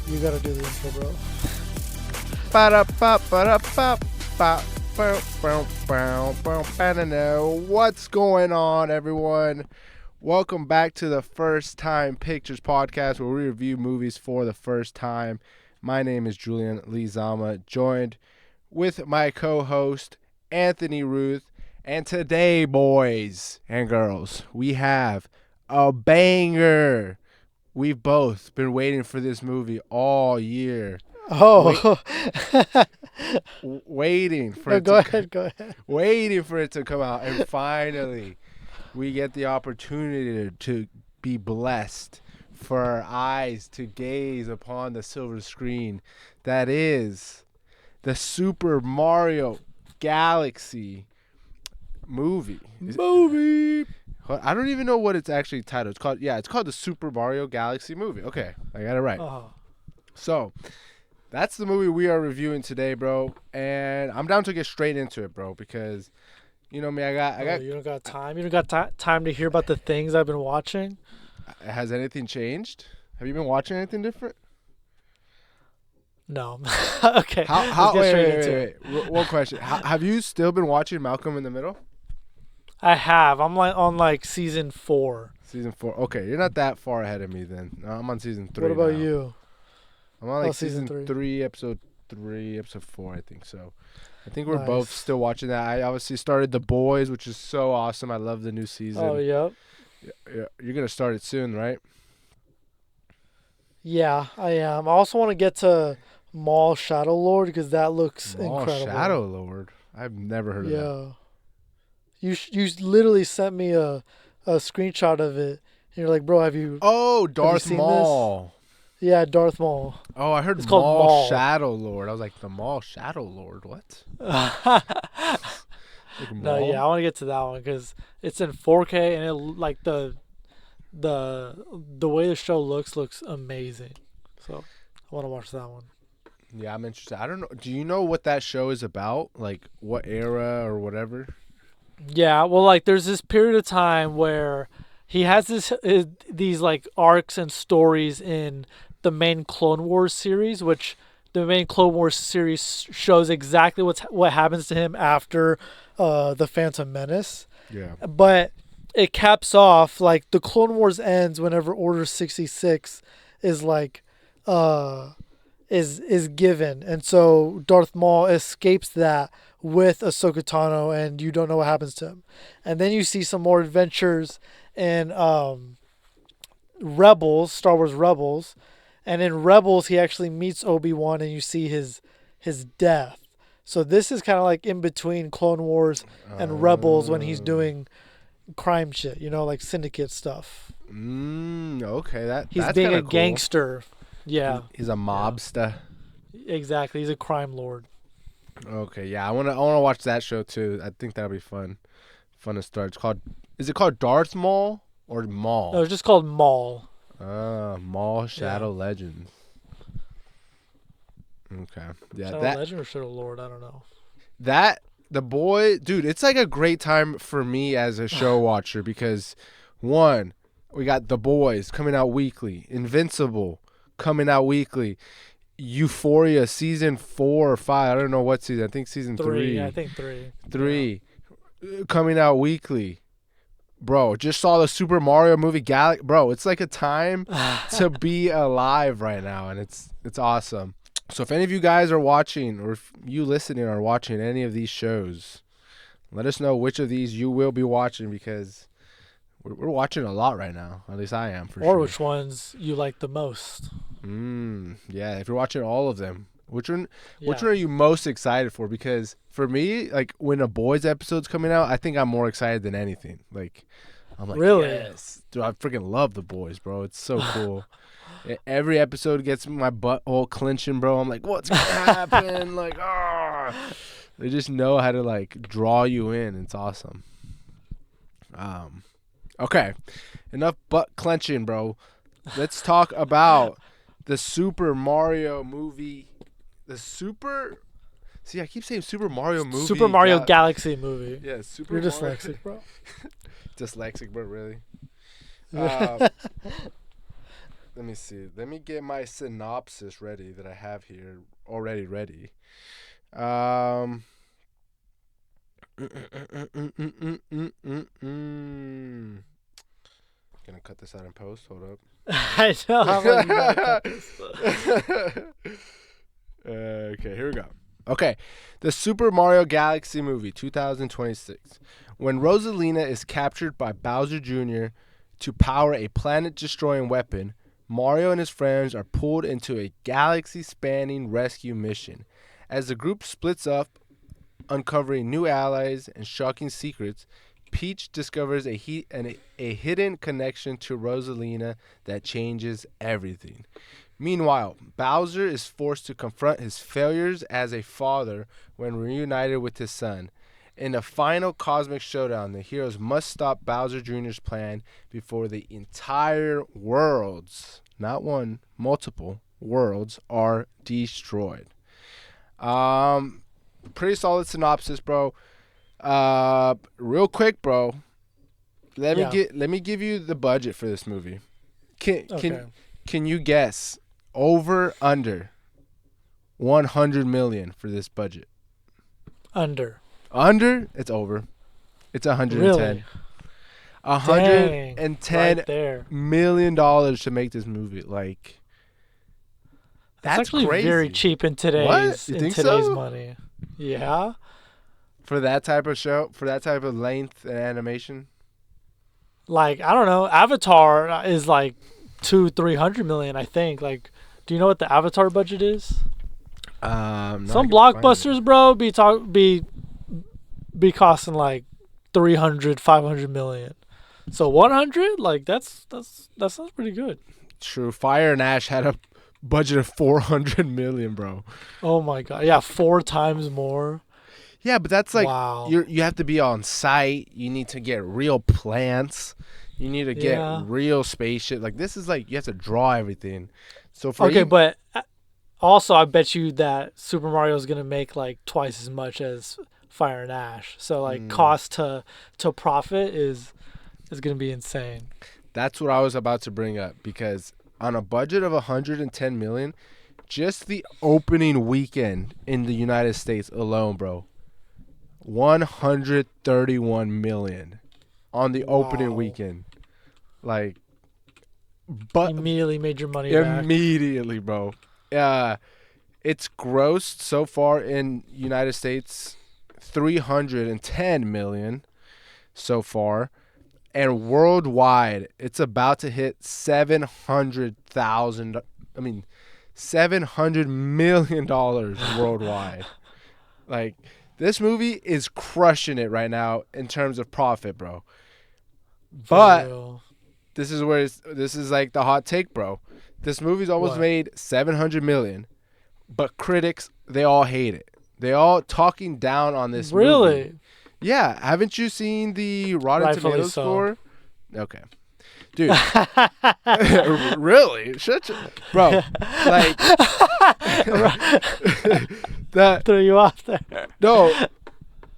You gotta do the intro, bro. What's going on, everyone? Welcome back to the First Time Pictures podcast, where we review movies for the first time. My name is Julian Lizama, joined with my co-host Anthony Ruth. And today, boys and girls, we have a banger. We've both been waiting for this movie all year. Oh, Waiting for no, it go to ahead. waiting for it to come out, and finally we get the opportunity to be blessed for our eyes to gaze upon the silver screen that is the Super Mario Galaxy movie. I don't even know what it's actually titled. It's called the Super Mario Galaxy movie. Okay, I got it right. So that's the movie we are reviewing today, bro. And I'm down to get straight into it, bro, because you know me, I got. You don't got time. You don't got time to hear about the things I've been watching. Has anything changed? Have you been watching anything different? No. Okay. Wait. One question. Have you still been watching Malcolm in the Middle? I have. I'm on season 4. Season 4. Okay, you're not that far ahead of me then. I'm on season 3. What about now. you? I'm on season season 3, episode 4, I think so. I think we're Nice. both still watching that. I obviously started The Boys, which is so awesome. I love the new season. Oh, yep. Yeah, you're going to start it soon, right? Yeah, I am. I also want to get to Mall Shadow Lord because that looks incredible. Shadow Lord. I've never heard of that. You literally sent me a screenshot of it. And you're like, bro, have you... Oh, Darth Maul. This? Yeah, Darth Maul. Oh, I heard it's called Mall Shadow Lord. I was like, the Mall Shadow Lord. What? No, yeah, I want to get to that one because it's in 4K and the way the show looks amazing. So I want to watch that one. Yeah, I'm interested. I don't know. Do you know what that show is about? Like what era or whatever? Yeah, well, there's this period of time where he has these arcs and stories in the main Clone Wars series, which the main Clone Wars series shows exactly what happens to him after the Phantom Menace. Yeah. But it caps off the Clone Wars ends whenever Order 66 is given, and so Darth Maul escapes that with Ahsoka Tano, and you don't know what happens to him. And then you see some more adventures in Rebels, Star Wars Rebels, and in Rebels he actually meets Obi-Wan, and you see his death. So this is kind of in between Clone Wars and Rebels when he's doing crime shit, like syndicate stuff. Okay, he's that's being a cool. Gangster. Yeah, he's a mobster. Yeah. Exactly, he's a crime lord. Okay, yeah, I wanna watch that show too. I think that'll be fun to start. Is it called Darth Maul or Maul? No, it's just called Maul. Maul Shadow Legends. Okay, yeah, Shadow Legend or Shadow Lord, I don't know. That the boy, dude, it's a great time for me as a show watcher because one, we got The Boys coming out weekly, Invincible coming out weekly, Euphoria season 4 or 5. I don't know what season. I think season 3. I think 3. 3 coming out weekly. Bro, just saw the Super Mario movie Bro, it's like a time to be alive right now, and it's awesome. So if any of you guys are watching, or if you listening are watching any of these shows, let us know which of these you will be watching, because we're watching a lot right now. At least I am, for sure. Or which ones you like the most. Yeah, if you're watching all of them, which one are you most excited for? Because for me, when a Boys episode's coming out, I think I'm more excited than anything. I'm like, really? Yes. Dude, I freaking love The Boys, bro. It's so cool. Every episode gets my butt all clenching, bro. I'm like, what's gonna happen? They just know how to draw you in. It's awesome. Okay, enough butt clenching, bro. Let's talk about the Super Mario movie. See, I keep saying Super Mario movie. Super Mario Galaxy movie. Yeah, Super You're Mario. dyslexic, bro. Dyslexic, bro, really. Let me see. Let me get my synopsis ready that I have here already ready. Um. Gonna cut this out in post. Hold up. I know. I'm like, you gotta cut this. Okay, here we go. Okay, the Super Mario Galaxy movie, 2026. When Rosalina is captured by Bowser Jr. to power a planet-destroying weapon, Mario and his friends are pulled into a galaxy-spanning rescue mission. As the group splits up, uncovering new allies and shocking secrets, Peach discovers a hidden connection to Rosalina that changes everything. Meanwhile, Bowser is forced to confront his failures as a father when reunited with his son. In the final cosmic showdown, the heroes must stop Bowser Jr.'s plan before the entire worlds, not one, multiple worlds, are destroyed. Pretty solid synopsis, bro. Real quick, bro. Let me give you the budget for this movie. Can you guess over under 100 million for this budget? Under. It's over. It's 110. Really? $110 million dollars to make this movie. Like, that's actually crazy. Very cheap in today's money. Yeah. For that type of show, for that type of length and animation. Like, I don't know. Avatar is like 200-300 million, I think. Like, do you know what the Avatar budget is? Some blockbusters, bro, be costing like 300-500 million. So 100, like that sounds pretty good. True. Fire and Ash had a budget of 400 million, bro. Oh my god. Yeah, 4 times more. Yeah, but that's like, wow. You have to be on site. You need to get real plants. You need to get real spaceship. Like, this is like, you have to draw everything. So for but also I bet you that Super Mario is gonna make like twice as much as Fire and Ash. So like cost to profit is gonna be insane. That's what I was about to bring up, because on a budget of 110 million, just the opening weekend in the United States alone, bro, 131 million on the opening weekend. Like, but immediately made your money back. Immediately, bro. It's grossed so far in United States 310 million so far, and worldwide it's about to hit $700 million worldwide. Like, this movie is crushing it right now in terms of profit, bro. But this is like the hot take, bro. This movie's almost made 700 million, but critics, they all hate it. They all talking down on this movie. Really? Yeah. Haven't you seen the Rotten Tomatoes score? Okay. Dude. Really? Bro. Like, threw you off there. No.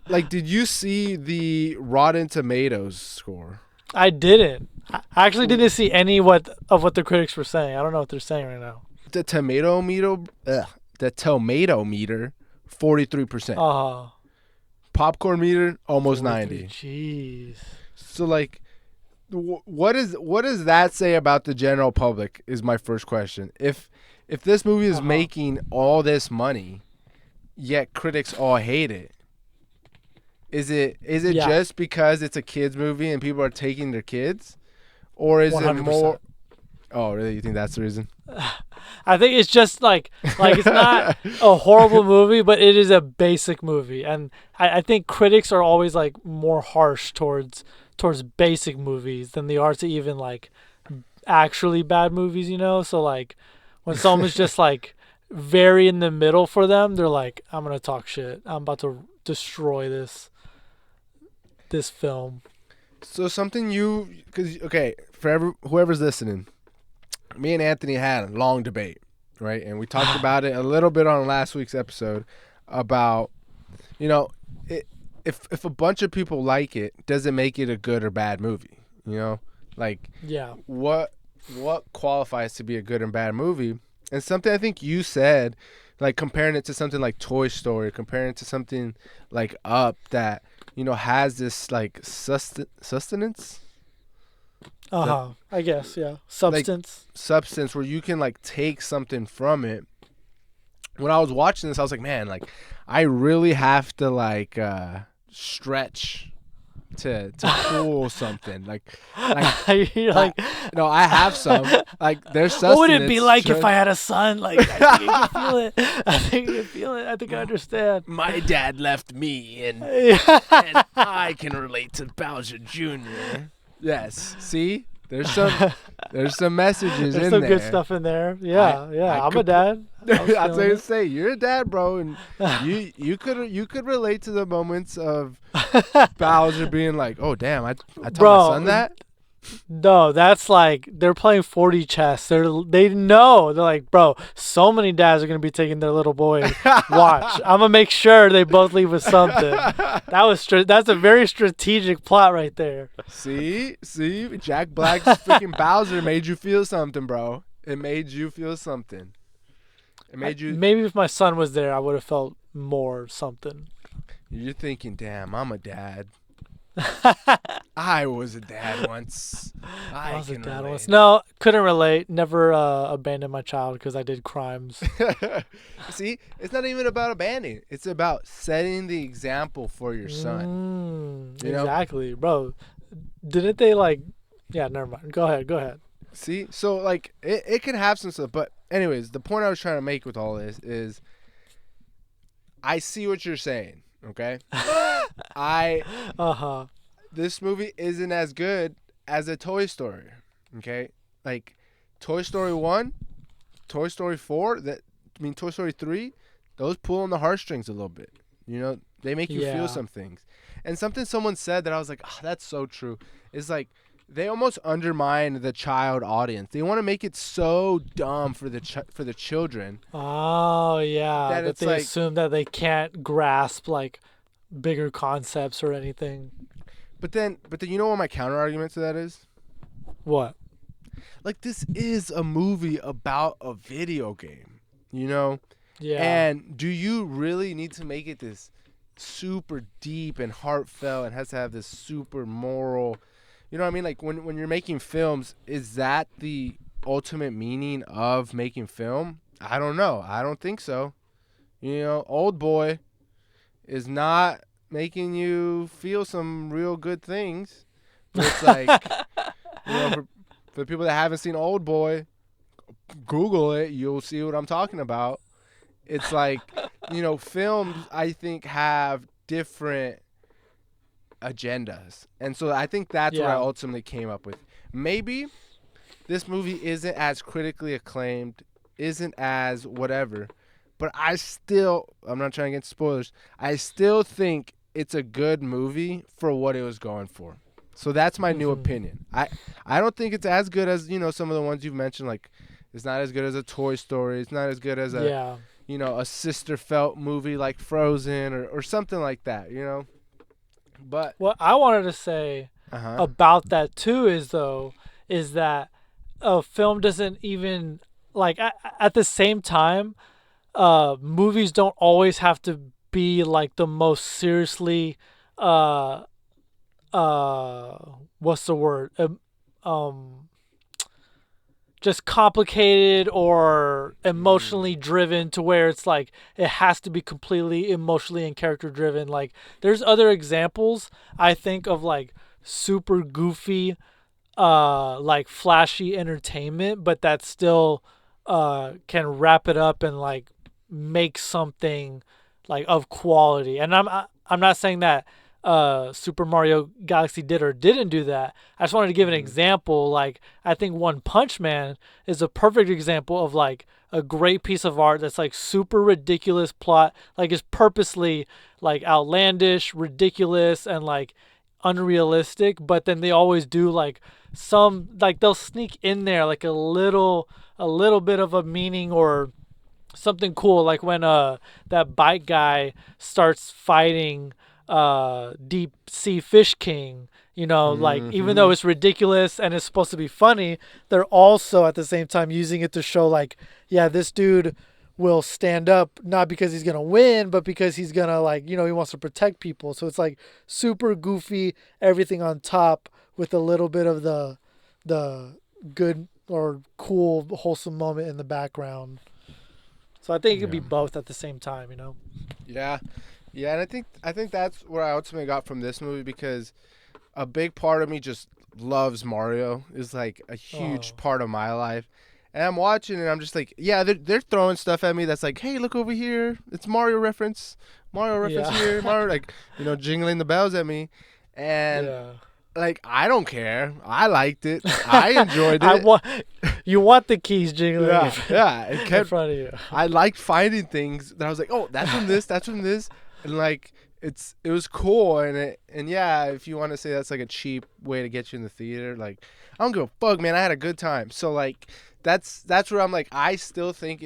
Like, did you see the Rotten Tomatoes score? I didn't. I actually didn't see any of what the critics were saying. I don't know what they're saying right now. The tomato meter, 43%. Popcorn meter, almost 90. Jeez. So, like, what does that say about the general public is my first question. If this movie is making all this money, yet critics all hate it, is it just because it's a kids movie and people are taking their kids, or is 100%. It more? Oh, really? You think that's the reason? I think it's just like it's not a horrible movie, but it is a basic movie, and I think critics are always like more harsh towards basic movies than they are to even like actually bad movies, you know? So like when someone's just like very in the middle for them, they're like, I'm gonna talk shit. I'm about to destroy this film. So something for whoever's listening, me and Anthony had a long debate, right? And we talked about it a little bit on last week's episode about, if a bunch of people like it, does it make it a good or bad movie? You know, like, yeah. What what qualifies to be a good and bad movie. And something I think you said, like comparing it to something like Toy Story, comparing it to something like Up that, has this like sustenance, that I guess, yeah. like Substance. substance where you can like take something from it. When I was watching this, I was like, man, like I really have to like stretch to pull something like You're like, no, I have some like there's what would it be sustenance like to if I had a son? Like, I think you can feel it. I think you can feel it. I think I understand. my dad left me and Yeah. I can relate to Bowser Jr. Yes, see, there's some messages There's in some there. good stuff in there. Yeah, I I'm a dad. I was I was feeling gonna it. say you're a dad, bro, and you could relate to the moments of Bowser being like, "Oh damn, I taught my son Bro, that." no, that's like they're playing 40 chess. They know. They're like, bro, so many dads are gonna be taking their little boy. Watch, I'm gonna make sure they both leave with something. That's a very strategic plot right there. See, Jack Black's freaking Bowser made you feel something, bro. It made you feel something. It made you. Maybe if my son was there, I would have felt more something. You're thinking, damn, I'm a dad. I was a dad once. I I was a can dad relate. once. No, couldn't relate. Never abandoned my child because I did crimes. See, it's not even about abandoning. It's about setting the example for your son. You know? Exactly, bro. Didn't they like? Yeah, never mind. Go ahead. See, so like it can have some stuff, but anyways, the point I was trying to make with all this is, I see what you're saying. Okay, I this movie isn't as good as a Toy Story. Okay, like Toy Story 1, Toy Story 4, Toy Story 3, those pull on the heartstrings a little bit. They make you Yeah. feel some things. And something someone said that I was like, oh, that's so true. Is like they almost undermine the child audience. They want to make it so dumb for the children Oh yeah, that that it's they like, assume that they can't grasp like bigger concepts or anything. but then you know what my counter argument to that is? What? Like, this is a movie about a video game, Yeah. And do you really need to make it this super deep and heartfelt and has to have this super moral, you know what I mean? Like when you're making films, is that the ultimate meaning of making film? I don't know. I don't think so. Old Boy is not making you feel some real good things. But it's like, for the people that haven't seen Old Boy, Google it. You'll see what I'm talking about. It's like, films, I think, have different agendas. And so I think that's what I Yeah. ultimately came up with. Maybe this movie isn't as critically acclaimed, isn't as whatever, but I'm not trying to get spoilers, I still think it's a good movie for what it was going for. So that's my new opinion. I don't think it's as good as, some of the ones you've mentioned. Like, it's not as good as a Toy Story. It's not as good as a, Yeah. a sister felt movie like Frozen or something like that, But, What I wanted to say about that too is that a film doesn't even like at the same time, movies don't always have to be like the most seriously uh what's the word, just complicated or emotionally driven to where it's like it has to be completely emotionally and character driven. Like there's other examples I think of like super goofy like flashy entertainment, but that still can wrap it up and like make something like of quality. And I'm not saying that Super Mario Galaxy did or didn't do that. I just wanted to give an example. Like I think One Punch Man is a perfect example of like a great piece of art that's like super ridiculous plot, like is purposely like outlandish, ridiculous, and like unrealistic, but then they always do like some like they'll sneak in there like a little bit of a meaning or something cool, like when that bike guy starts fighting Deep Sea Fish King, You know, like even Mm-hmm. though it's ridiculous and it's supposed to be funny, they're also at the same time using it to show like, yeah, this dude will stand up not because he's gonna win, but because he's gonna like, he wants to protect people. So it's like super goofy, everything on top with a little bit of the good or cool, wholesome moment in the background. So I think it could be Yeah. both at the same time. Yeah. Yeah, and I think that's where I ultimately got from this movie because a big part of me just loves Mario. Is like a Oh, huge part of my life. And I'm watching and I'm just like, yeah, they're throwing stuff at me that's like, hey, look over here. It's Mario reference. Mario reference yeah, here. Mario like, jingling the bells at me. And yeah. like I don't care. I liked it. I enjoyed I it. want you want the keys jingling Yeah, yeah. It in kept front of you. I liked finding things that I was like, oh, that's from this, that's from this, and like it was cool, and yeah, if you want to say that's like a cheap way to get you in the theater, like I don't give a fuck, man. I had a good time, so like that's where I'm like, I still think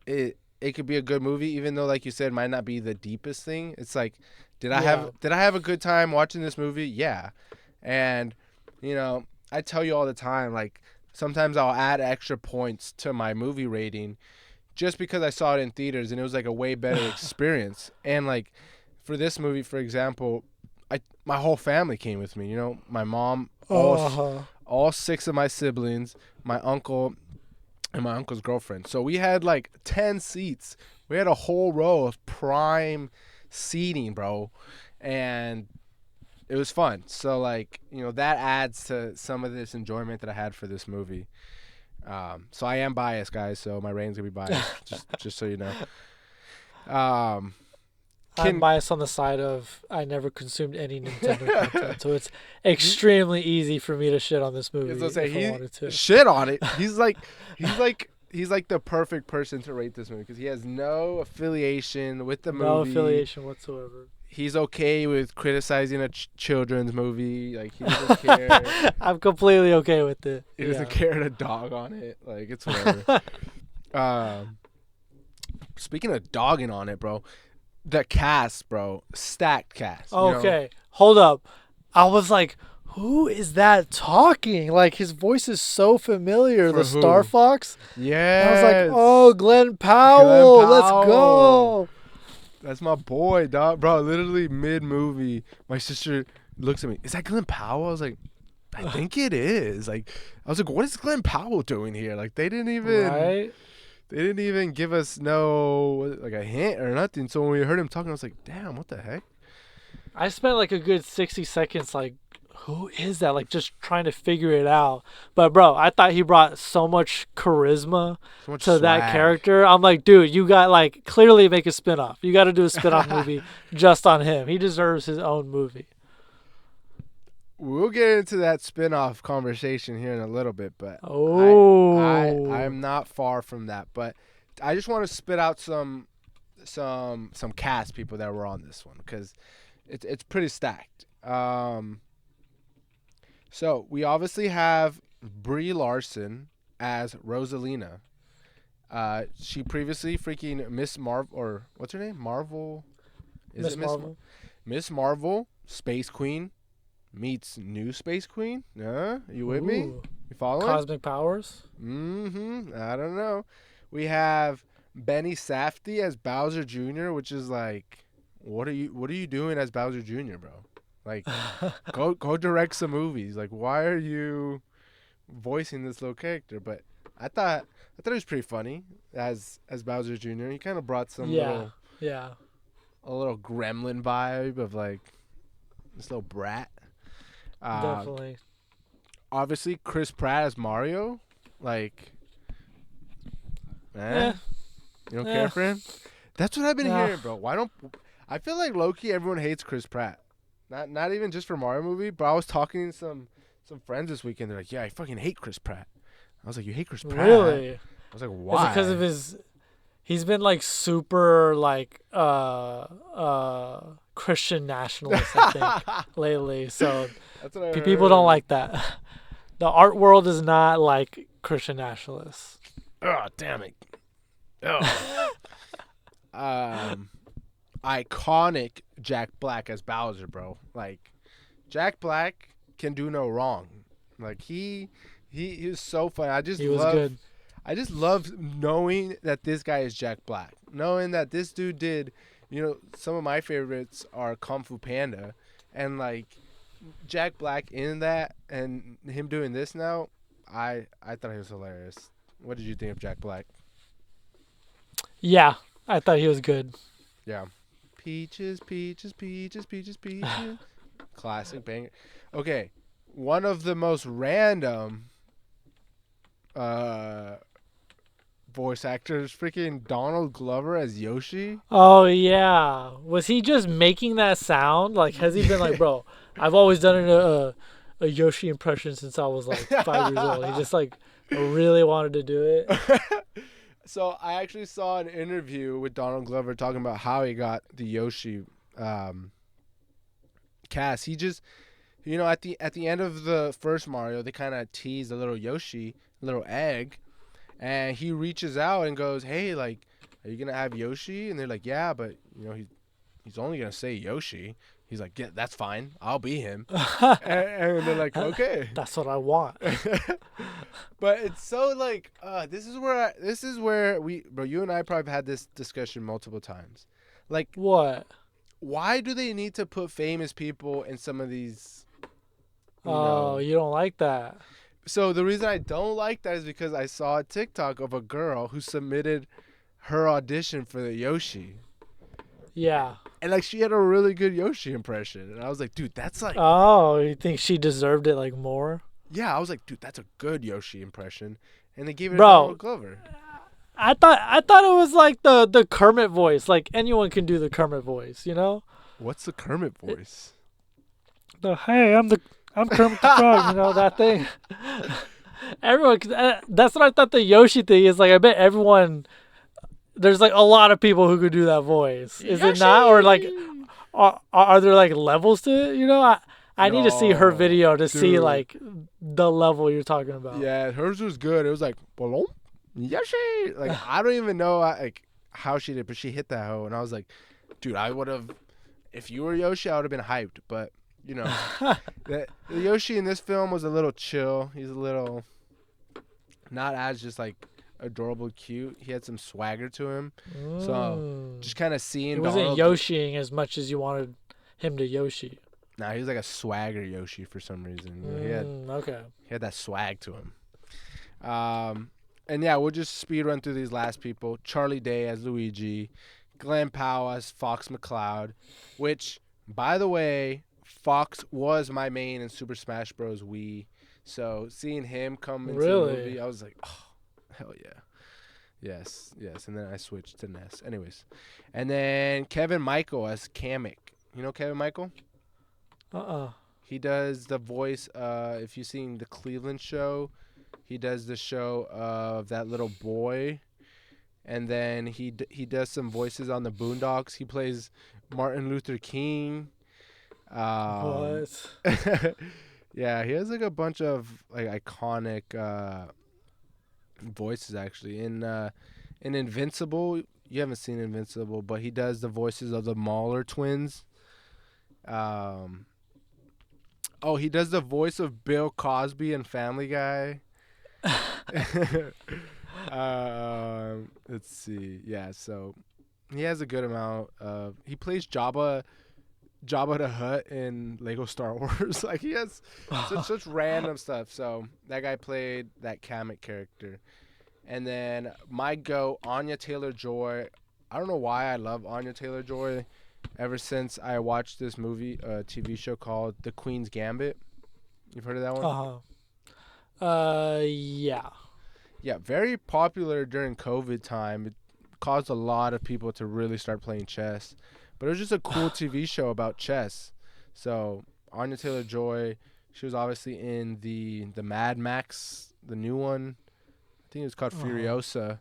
it could be a good movie, even though like you said, it might not be the deepest thing. It's like, Yeah. did I have a good time watching this movie? Yeah, and you know I tell you all the time, like sometimes I'll add extra points to my movie rating just because I saw it in theaters and it was like a way better experience. And like for this movie, for example, my whole family came with me. My mom, Uh-huh. all six of my siblings, my uncle, and my uncle's girlfriend. So we had like 10 seats. We had a whole row of prime seating, bro, and it was fun. So like that adds to some of this enjoyment that I had for this movie. So I am biased, guys. So my rating's gonna be biased, just so you know. Um, I'm can biased on the side of I never consumed any Nintendo content, so it's extremely easy for me to shit on this as movie I say, if I he wanted to. shit on it. He's like the perfect person to rate this movie because he has no affiliation with the No movie. affiliation whatsoever. He's okay with criticizing a children's movie. Like he doesn't care. I'm completely okay with it. He Yeah. doesn't care to dog on it. Like it's whatever. um, Speaking of dogging on it, bro, the cast, bro, stacked cast. Okay, hold up. I was like, who is that talking? Like his voice is so familiar. For The Star who? Fox. And I was like, Yes. oh, Glenn Glenn Powell. Let's Powell. go. That's my boy, dog. Bro, literally mid movie, my sister looks at me. Is that Glenn Powell? I was like, I think it is. Like, I was like, what is Glenn Powell doing here? Like, Right? they didn't even give us no like a hint or nothing. So when we heard him talking, I was like, damn, what the heck? I spent like a good 60 seconds like, who is that? Like just trying to figure it out. But bro, I thought he brought so much charisma So much to that swag. character. I'm like, dude, you got like clearly make a spin-off. You got to do a spin-off movie just on him. He deserves his own movie. We'll get into that spin-off conversation here in a little bit, but Oh. I'm not far from that. But I just want to spit out some cast people that were on this one because it's pretty stacked. So we obviously have Brie Larson as Rosalina. She previously freaking Miss Marvel, or what's her name? Marvel. Is Miss it Marvel. Miss Marvel, Space Queen meets new Space Queen? You with me? Ooh. You following? Cosmic powers. I don't know. We have Benny Safdie as Bowser Jr., which is like, what are you doing as Bowser Jr., bro? Like, go direct some movies. Like, why are you voicing this little character? But I thought it was pretty funny as Bowser Jr. He kind of brought some Yeah. Yeah. a little gremlin vibe of like this little brat. Uh, Definitely. Obviously Chris Pratt as Mario. Like, Eh. you don't Eh. care for him? That's what I've been Nah. hearing, bro. Why don't I feel like low-key everyone hates Chris Pratt. Not even just for Mario movie, but I was talking to some friends this weekend. They're like, "Yeah, I fucking hate Chris Pratt." I was like, "You hate Chris Pratt?" Really? I was like, Is it because of "Why?" his? He's been like super like Christian nationalist, I think, lately. So That's what I people don't heard. like that. The art world is not like Christian nationalists. Oh, damn it. Oh. Iconic Jack Black as Bowser, bro. Like Jack Black can do no wrong. Like he is so funny. He was good. I just love knowing that this guy is Jack Black. Knowing that this dude did, some of my favorites are Kung Fu Panda, and like Jack Black in that and him doing this now, I thought he was hilarious. What did you think of Jack Black? Yeah, I thought he was good. Yeah. Peaches, peaches, peaches, peaches, peaches. Classic banger. Okay, one of the most random voice actors, freaking Donald Glover as Yoshi. Oh yeah, was he just making that sound? Like, has he been like, bro? I've always done a Yoshi impression since I was like 5 years old. He just like really wanted to do it. So I actually saw an interview with Donald Glover talking about how he got the Yoshi cast. He just, at the end of the first Mario, they kind of tease a little Yoshi, little egg, and he reaches out and goes, "Hey, like, are you gonna have Yoshi?" And they're like, "Yeah, but he's only gonna say Yoshi." He's like, "Yeah, that's fine. I'll be him." and they're like, "Okay." That's what I want. But it's so like, this is where bro, you and I probably had this discussion multiple times. Like, What? why do they need to put famous people in some of these? You don't like that? So the reason I don't like that is because I saw a TikTok of a girl who submitted her audition for the Yoshi. Yeah. And like she had a really good Yoshi impression, and I was like, dude, that's like, Oh, you think she deserved it like more? yeah, I was like, dude, that's a good Yoshi impression, and they gave it to Bro, Donald Glover. I thought it was like the Kermit voice. Like anyone can do the Kermit voice, you know? What's the Kermit voice? Hey, I'm Kermit the Frog, you know that thing. Everyone, that's what I thought the Yoshi thing is. Like I bet everyone, there's like a lot of people who could do that voice. Is it not? Or like, are there like levels to it? You know, I need to see her video to see like the level you're talking about. Yeah, hers was good. It was like, "Bolom, Yoshi." Like I don't even know like how she did, but she hit that hoe, and I was like, dude, I would have, if you were Yoshi, I would have been hyped. But the Yoshi in this film was a little chill. He's a little not as just like adorable, cute. He had some swagger to him. So just kind of seeing. He wasn't Yoshiing as much as you wanted him to Yoshi. Nah, he was like a swagger Yoshi for some reason. He had that swag to him. And yeah, we'll just speed run through these last people. Charlie Day as Luigi, Glenn Powell as Fox McCloud, which, by the way, Fox was my main in Super Smash Bros. Wii. So seeing him come into the movie, I was like, oh, hell yeah. Yes. And then I switched to NES. Anyways. And then Kevin Michael as Kamek. You know Kevin Michael? He does the voice, if you've seen the Cleveland show, he does the show of that little boy. And then he does some voices on the Boondocks. He plays Martin Luther King. What? Yeah, he has like a bunch of like iconic voices actually. In Invincible, you haven't seen Invincible, but he does the voices of the Mahler twins. He does the voice of Bill Cosby in Family Guy. Let's see. Yeah, so he has a good amount of. He plays Jabba the Hutt in Lego Star Wars. Like he has such random stuff. So that guy played that Kamek character. And then my goat, Anya Taylor-Joy. I don't know why I love Anya Taylor-Joy. Ever since I watched this movie, a TV show called The Queen's Gambit. You've heard of that one? Yeah. Yeah, very popular during COVID time. It caused a lot of people to really start playing chess. But it was just a cool TV show about chess. So Anya Taylor-Joy, she was obviously in the Mad Max, the new one. I think it was called Furiosa.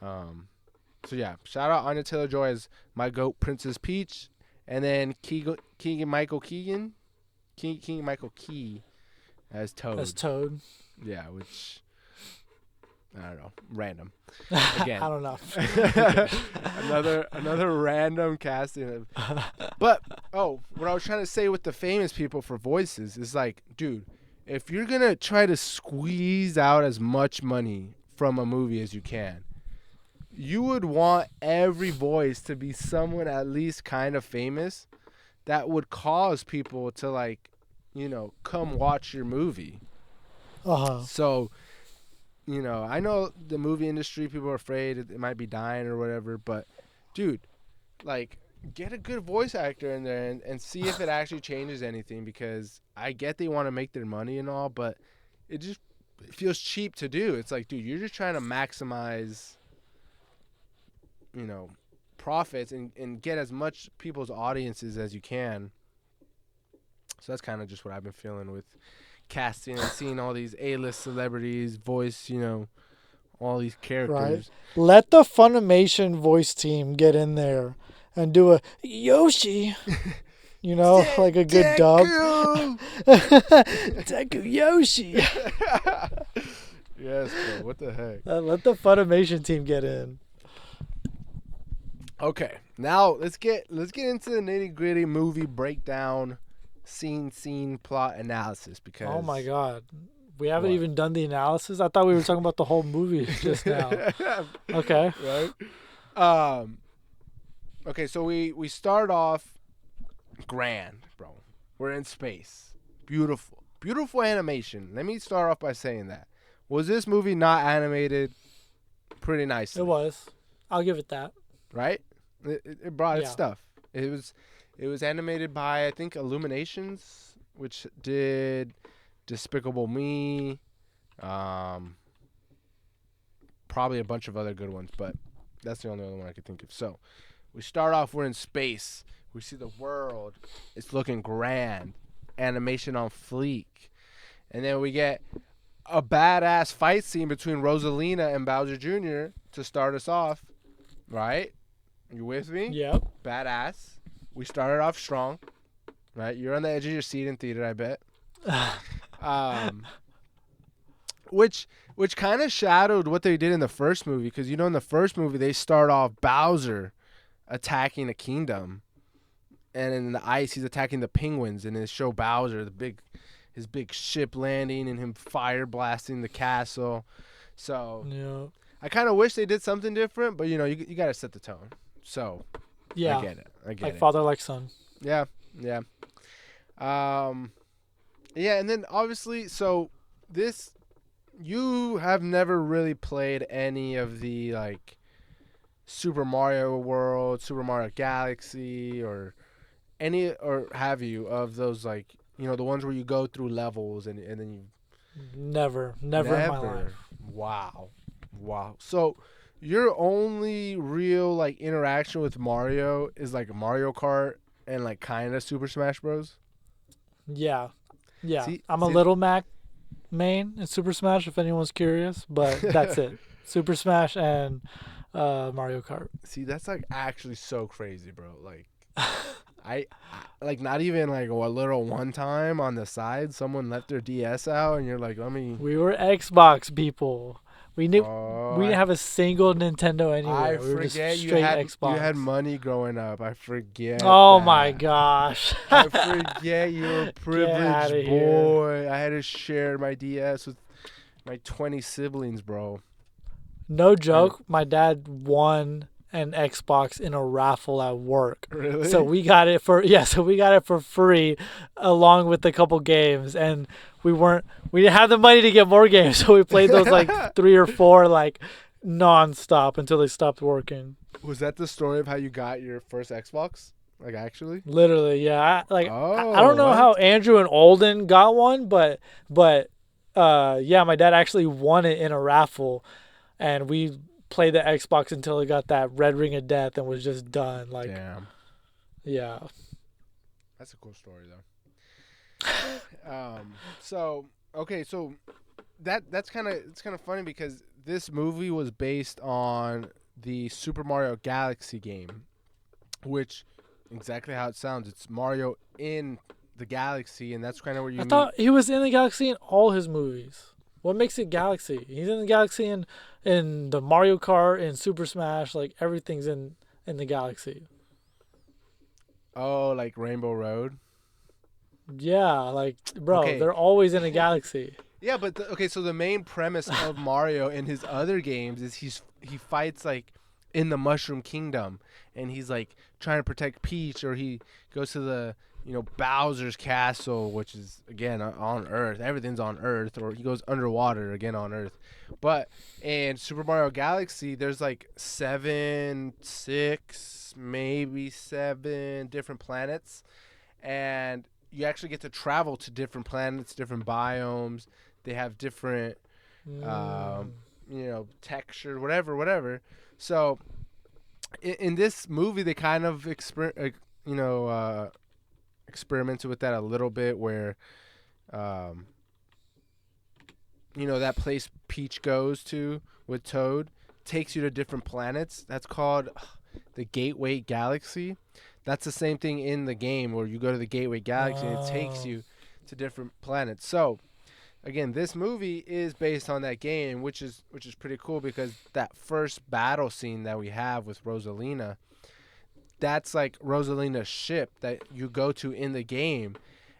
So yeah, shout out Anya Taylor-Joy as my goat, Princess Peach, and then Keegan Michael Key as Toad. As Toad. Yeah, which I don't know, random. I Again, don't know. another random casting. But what I was trying to say with the famous people for voices is like, dude, if you're gonna try to squeeze out as much money from a movie as you can, you would want every voice to be someone at least kind of famous that would cause people to like, come watch your movie. Uh-huh. So, I know the movie industry, people are afraid it might be dying or whatever, but dude, like, get a good voice actor in there and see if it actually changes anything, because I get they want to make their money and all, but it just feels cheap to do. It's like, dude, you're just trying to maximize, profits and get as much people's audiences as you can. So that's kind of just what I've been feeling with casting and seeing all these A-list celebrities voice, all these characters. Right. Let the Funimation voice team get in there and do a Yoshi, like a good dub. Deku Yoshi. Yes, bro. What the heck? Let the Funimation team get in. Okay, now let's get into the nitty-gritty movie breakdown, scene, plot analysis. Because Oh my god. We haven't What? even done the analysis. I thought we were talking about the whole movie just now. Okay. Right. Okay, so we start off grand, bro. We're in space. Beautiful animation. Let me start off by saying that. Was this movie not animated pretty nicely? It was. I'll give it that. Right? It brought its Yeah. stuff. It was animated by, I think, Illuminations, which did Despicable Me, probably a bunch of other good ones, but that's the only other one I could think of. So we start off, we're in space. We see the world. It's looking grand. Animation on fleek. And then we get a badass fight scene between Rosalina and Bowser Jr. to start us off. Right? You with me? Yep. Badass. We started off strong. Right? You're on the edge of your seat in theater, I bet. Which kind of shadowed what they did in the first movie, because in the first movie they start off Bowser attacking a kingdom, and in the ice he's attacking the penguins, and they show Bowser his big ship landing and him fire blasting the castle. So Yeah. I kind of wish they did something different, but you got to set the tone. So Yeah. I get it. Like father, like son. Yeah. Yeah, and then obviously, so this, you have never really played any of the like Super Mario World, Super Mario Galaxy, or have you, of those, like, the ones where you go through levels and then you Never in my life. Wow. So your only real like interaction with Mario is like Mario Kart and like kind of Super Smash Bros. Yeah. See- I'm a see- Little Mac main in Super Smash, if anyone's curious, but that's it. Super Smash and Mario Kart. See, that's like actually so crazy, bro. Like, I like, not even like a little one time on the side, someone left their DS out, and you're like, let me. We were Xbox people. We didn't I have a single Nintendo anywhere. We were just forget straight Xbox. you had money growing up. I forget. Oh that. my gosh. I forget you were a outta privileged here. boy. I had to share my DS with my 20 siblings, bro. No joke. My dad won an Xbox in a raffle at work. Really? So we got it for free along with a couple games, and we didn't have the money to get more games, so we played those like 3 or 4 like non-stop until they stopped working. Was that the story of how you got your first Xbox? Like, actually? Literally, yeah. I Oh, don't know what? how Andrew and Olden got one, but yeah, my dad actually won it in a raffle, and we played the Xbox until it got that red ring of death and was just done. Like, Damn. yeah. That's a cool story, though. So that's kind of funny, because this movie was based on the Super Mario Galaxy game, which exactly how it sounds. It's Mario in the galaxy, and that's kind of where you I thought he was in the galaxy in all his movies. What makes it Galaxy? He's in the Galaxy in the Mario Kart and Super Smash. Like everything's in the Galaxy. Oh, like Rainbow Road. Yeah, like bro, Okay. they're always in a galaxy. Yeah, but okay. So the main premise of Mario in his other games is he fights like in the Mushroom Kingdom, and he's like trying to protect Peach, or he goes to the Bowser's castle, which is again on Earth. Everything's on Earth, or he goes underwater again on Earth. But in Super Mario Galaxy, there's like six, maybe seven different planets, and you actually get to travel to different planets, different biomes. They have different, Mm. texture, whatever. So, in this movie, they kind of experimented with that a little bit, where, um, that place Peach goes to with Toad takes you to different planets. That's called the Gateway Galaxy. That's the same thing in the game, where you go to the Gateway Galaxy and it takes Oh. you to different planets. So, again, this movie is based on that game, which is pretty cool, because that first battle scene that we have with Rosalina, that's like Rosalina's ship that you go to in the game,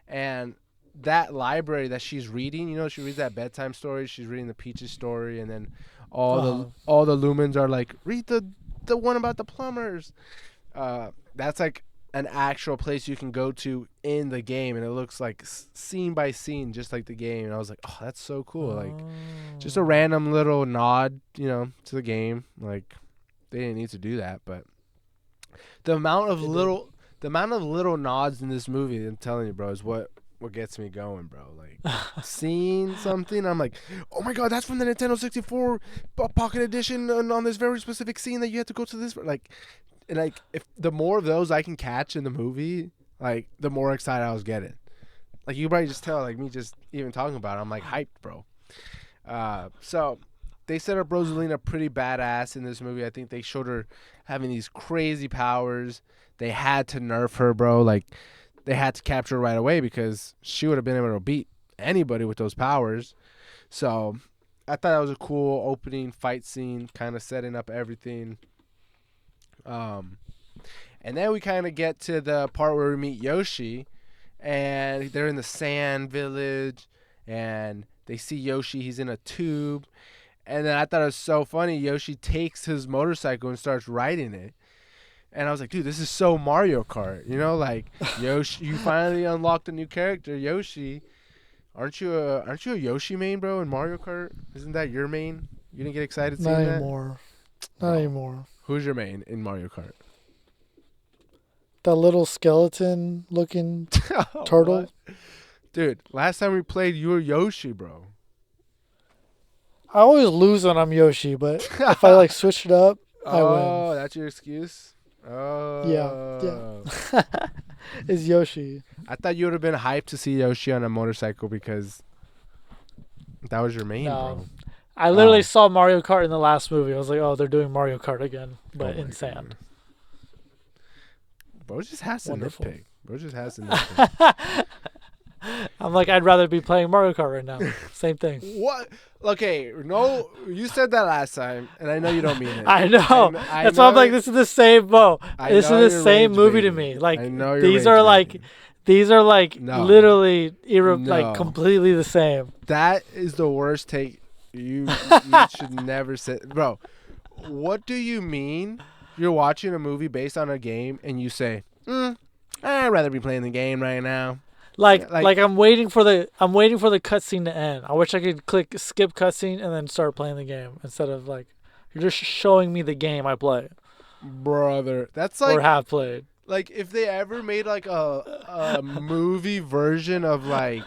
and that library that she's reading, she reads that bedtime story. She's reading the Peaches story, and then Uh-huh. all the Lumens are like, read the one about the plumbers. That's like an actual place you can go to in the game, and it looks like scene by scene, just like the game. And I was like, oh, that's so cool. Like, just a Oh. random little nod, to the game. Like, they didn't need to do that, but the amount of They did. little nods in this movie, I'm telling you, bro, is what gets me going, bro. Like, seeing something, I'm like, oh my god, that's from the Nintendo 64 Pocket Edition, and on this very specific scene that you had to go to this, like. And like, if the more of those I can catch in the movie, like, the more excited I was getting. Like, you probably just tell, like, me just even talking about it, I'm like hyped, bro. So they set up Rosalina pretty badass in this movie. I think they showed her having these crazy powers. They had to nerf her, bro. Like, they had to capture her right away, because she would have been able to beat anybody with those powers. So I thought that was a cool opening fight scene, kind of setting up everything. And then we kind of get to the part where we meet Yoshi, and they're in the sand village, and they see Yoshi. He's in a tube, and then I thought it was so funny. Yoshi takes his motorcycle and starts riding it, and I was like, dude, this is so Mario Kart, like Yoshi. You finally unlocked a new character, Yoshi. Aren't you a Yoshi main, bro, in Mario Kart? Isn't that your main? You didn't get excited Not seeing that, anymore. Not bro? anymore. Who's your main in Mario Kart? That little skeleton looking turtle. What? Dude, last time we played, you were Yoshi, bro. I always lose when I'm Yoshi, but if I like switch it up, I win. Oh, that's your excuse? Oh. Yeah. It's Yoshi. I thought you would have been hyped to see Yoshi on a motorcycle, because that was your main, No. bro. I literally Oh. saw Mario Kart in the last movie. I was like, oh, they're doing Mario Kart again, but Oh in my sand. goodness. Bro just has to Wonderful. nitpick. Bro just has to nitpick. I'm like, I'd rather be playing Mario Kart right now. Same thing. What? Okay, no, you said that last time, and I know you don't mean it. I know. I That's why I'm know like, this is the same, bro. I This is know the you're same rage movie to baiting. me. Like, I know you're these rage are like, baiting. these are like No. literally No. like completely the same. That is the worst take. You should never say, bro. What do you mean? You're watching a movie based on a game, and you say, "I'd rather be playing the game right now." Like Like- I'm waiting for the cutscene to end. I wish I could click skip cutscene and then start playing the game instead of like you're just showing me the game I play Brother, that's or like have played. like if they ever made like a movie version of, like,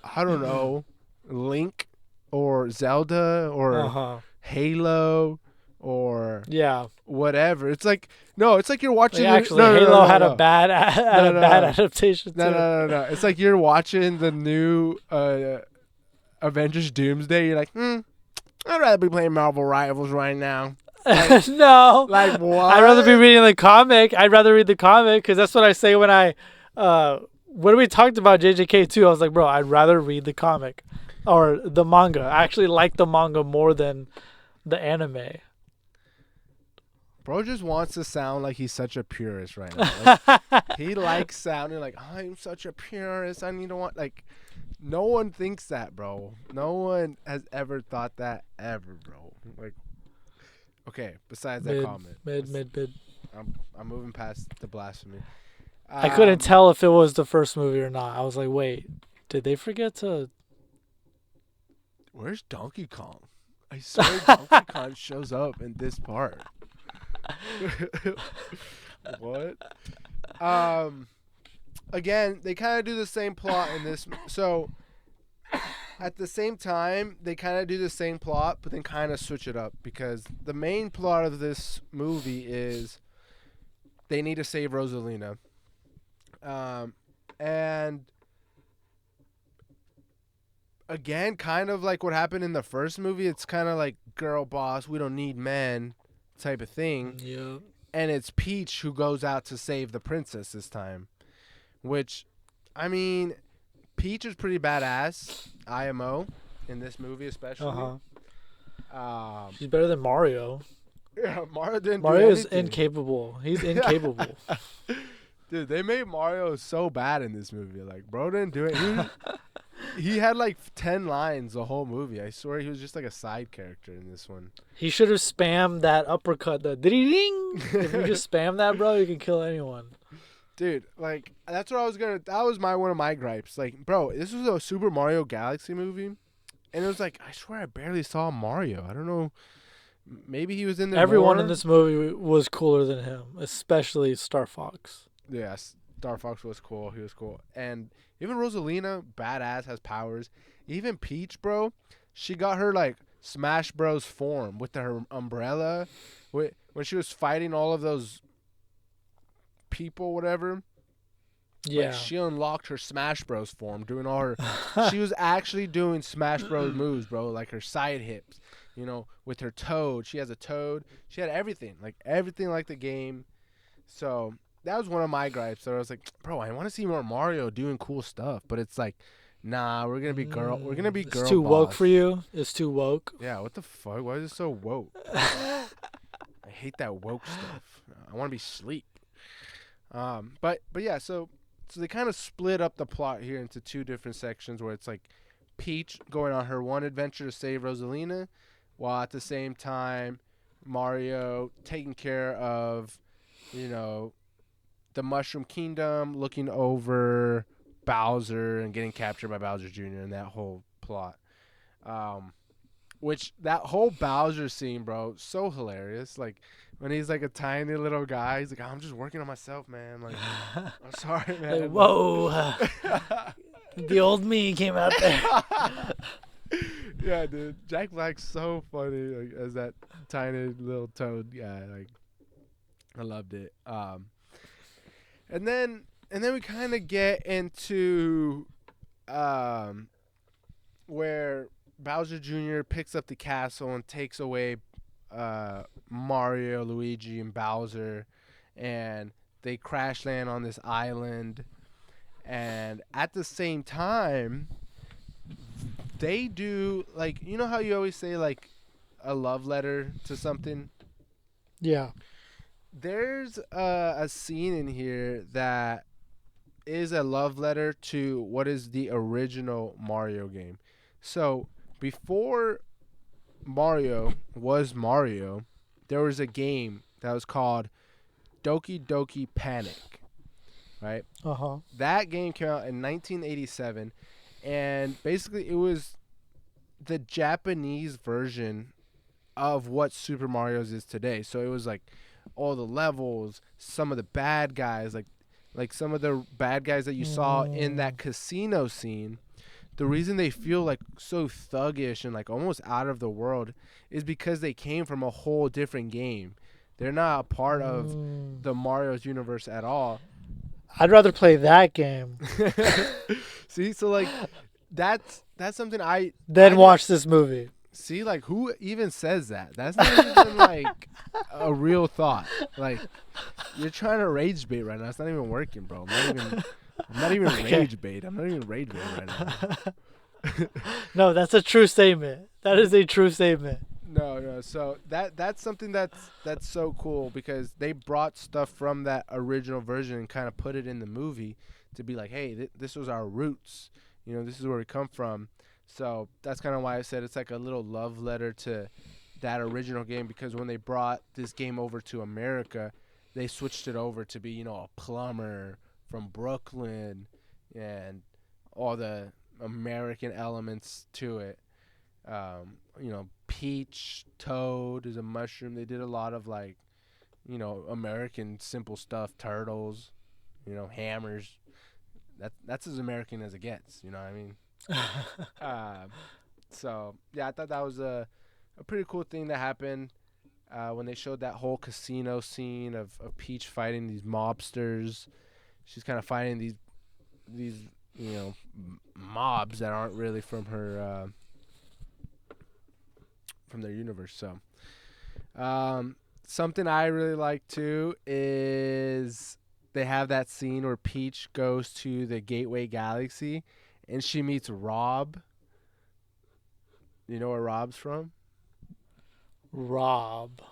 I don't know, Link or Zelda or Halo or Yeah. whatever. It's like, no, it's like you're watching. Like, actually, no, Halo had no. a bad No, no, bad no. adaptation too. No. It's like you're watching the new Avengers Doomsday. You're like, I'd rather be playing Marvel Rivals right now. No. Like, what? I'd rather be reading the comic. I'd rather read the comic because that's what I say when I when we talked about JJK too. I was like, bro, I'd rather read the comic. or the manga. I actually like the manga more than the anime. Bro just wants to sound like he's such a purist right now. Like, he likes sounding like I'm such a purist. I need to want like. No one thinks that, bro. No one has ever thought that ever, bro. Like, okay. Besides that comment, Mid. I'm moving past the blasphemy. I couldn't tell if it was the first movie or not. I was like, wait, did they forget to? Where's Donkey Kong? I swear Donkey Kong shows up in this part. What? Again, they kind of do the same plot in this. So, at the same time, they kind of do the same plot, but then kind of switch it up because the main plot of this movie is they need to save Rosalina. And again, kind of like what happened in the first movie, it's kind of like girl boss, we don't need men type of thing. Yeah. And it's Peach who goes out to save the princess this time. Which, I mean, Peach is pretty badass, IMO, in this movie especially. She's better than Mario. Yeah, Mario didn't Mario do is anything. incapable. He's incapable. Dude, they made Mario so bad in this movie. Like, bro didn't do it. He had like 10 lines the whole movie. I swear he was just like a side character in this one. He should have spammed that uppercut, the ding. If you just spam that, bro, you can kill anyone. Dude, like, that's what I was gonna. That was one of my gripes. Like, bro, this was a Super Mario Galaxy movie, and it was like, I swear I barely saw Mario. I don't know. Maybe he was in there. Everyone more. in this movie was cooler than him, especially Star Fox. Yes, Star Fox was cool. He was cool, and even Rosalina, badass, has powers. Even Peach, bro, she got her like Smash Bros form with her umbrella, when she was fighting all of those people, whatever. Yeah. Like, she unlocked her Smash Bros form, doing all her. She was actually doing Smash Bros moves, bro. Like her side hips, with her toad. She has a toad. She had everything like the game. So that was one of my gripes. So I was like, bro, I want to see more Mario doing cool stuff, but it's like, nah, we're gonna be girl. We're gonna be girl. It's too boss. woke for you. It's too woke. Yeah. What the fuck? Why is it so woke? I hate that woke stuff. I want to be sleep. But yeah, so they kind of split up the plot here into two different sections where it's like Peach going on her one adventure to save Rosalina, while at the same time Mario taking care of, the Mushroom Kingdom, looking over Bowser and getting captured by Bowser Jr. and that whole plot. Which that whole Bowser scene, bro, so hilarious. Like when he's like a tiny little guy, he's like, I'm just working on myself, man. Like, I'm sorry, man. Like, whoa, the old me came out there. Yeah, dude. Jack Black's so funny, like, as that tiny little toad guy. Like, I loved it. And then we kind of get into where Bowser Jr. picks up the castle and takes away Mario, Luigi, and Bowser, and they crash land on this island. And at the same time, they do, like, you know how you always say, like, a love letter to something? Yeah. There's a scene in here that is a love letter to what is the original Mario game. So, before Mario was Mario, there was a game that was called Doki Doki Panic, right? Uh-huh. That game came out in 1987, and basically it was the Japanese version of what Super Mario's is today. So it was like all the levels, some of the bad guys, like some of the bad guys that you saw in that casino scene. The reason they feel like so thuggish and like almost out of the world is because they came from a whole different game. They're not a part of the Mario's universe at all. I'd rather play that game See, so like that's something than watch this movie. See, like, who even says that? That's not even like a real thought. Like, you're trying to rage bait right now. It's not even working, bro. I'm not even rage bait. I'm not even rage bait right now. No, that's a true statement. That is a true statement. No. So that's something that's so cool because they brought stuff from that original version and kind of put it in the movie to be like, hey, this was our roots. This is where we come from. So that's kind of why I said it's like a little love letter to that original game because when they brought this game over to America, they switched it over to be, a plumber from Brooklyn and all the American elements to it. Peach, toad is a mushroom. They did a lot of like, American simple stuff, turtles, hammers. That's as American as it gets, you know what I mean? So yeah, I thought that was a pretty cool thing that happened when they showed that whole casino scene of Peach fighting these mobsters. She's kind of fighting these mobs that aren't really from her from their universe. So something I really like too is they have that scene where Peach goes to the Gateway Galaxy and she meets Rob. You know where Rob's from? Rob.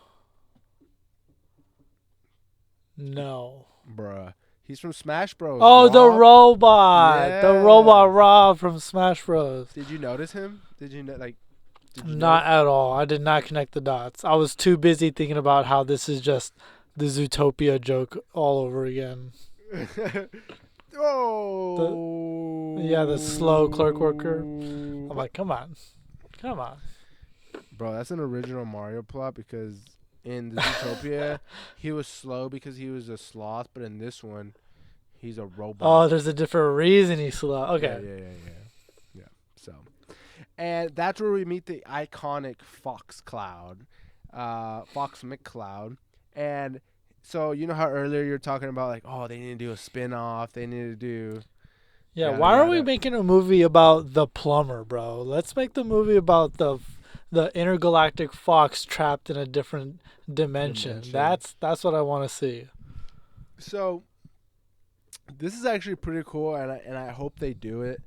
No. Bruh. He's from Smash Bros. Oh, Rob. the robot. Yeah. The robot Rob from Smash Bros. Did you notice him? Did you know? Not at all. I did not connect the dots. I was too busy thinking about how this is just the Zootopia joke all over again. Oh. The slow clerk worker. I'm like, come on. Bro, that's an original Mario plot because in the Zootopia, he was slow because he was a sloth, but in this one, he's a robot. Oh, there's a different reason he's slow. Okay. Yeah. So, and that's where we meet the iconic Fox McCloud. And so, you know how earlier you were talking about, like, oh, they need to do a spin-off. They need to do... Yeah, why are we making a movie about the plumber, bro? Let's make the movie about the intergalactic fox trapped in a different dimension. That's what I want to see. So, this is actually pretty cool, and I hope they do it.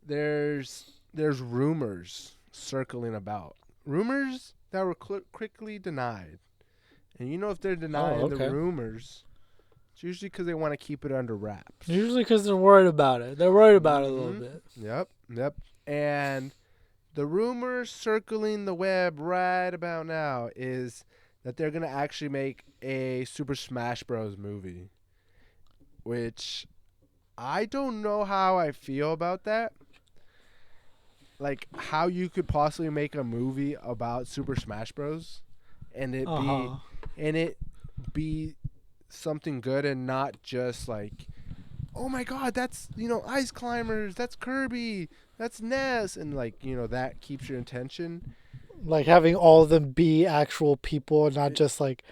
There's rumors circling about. Rumors that were quickly denied. And if they're denying the rumors, it's usually because they want to keep it under wraps. Usually because they're worried about it. They're worried about it a little bit. Yep. And the rumors circling the web right about now is that they're going to actually make a Super Smash Bros. Movie. Which I don't know how I feel about that. Like, how you could possibly make a movie about Super Smash Bros. And it be something good and not just like, oh my god, that's Ice Climbers, that's Kirby, that's Ness, and like that keeps your attention. Like having all of them be actual people and not just like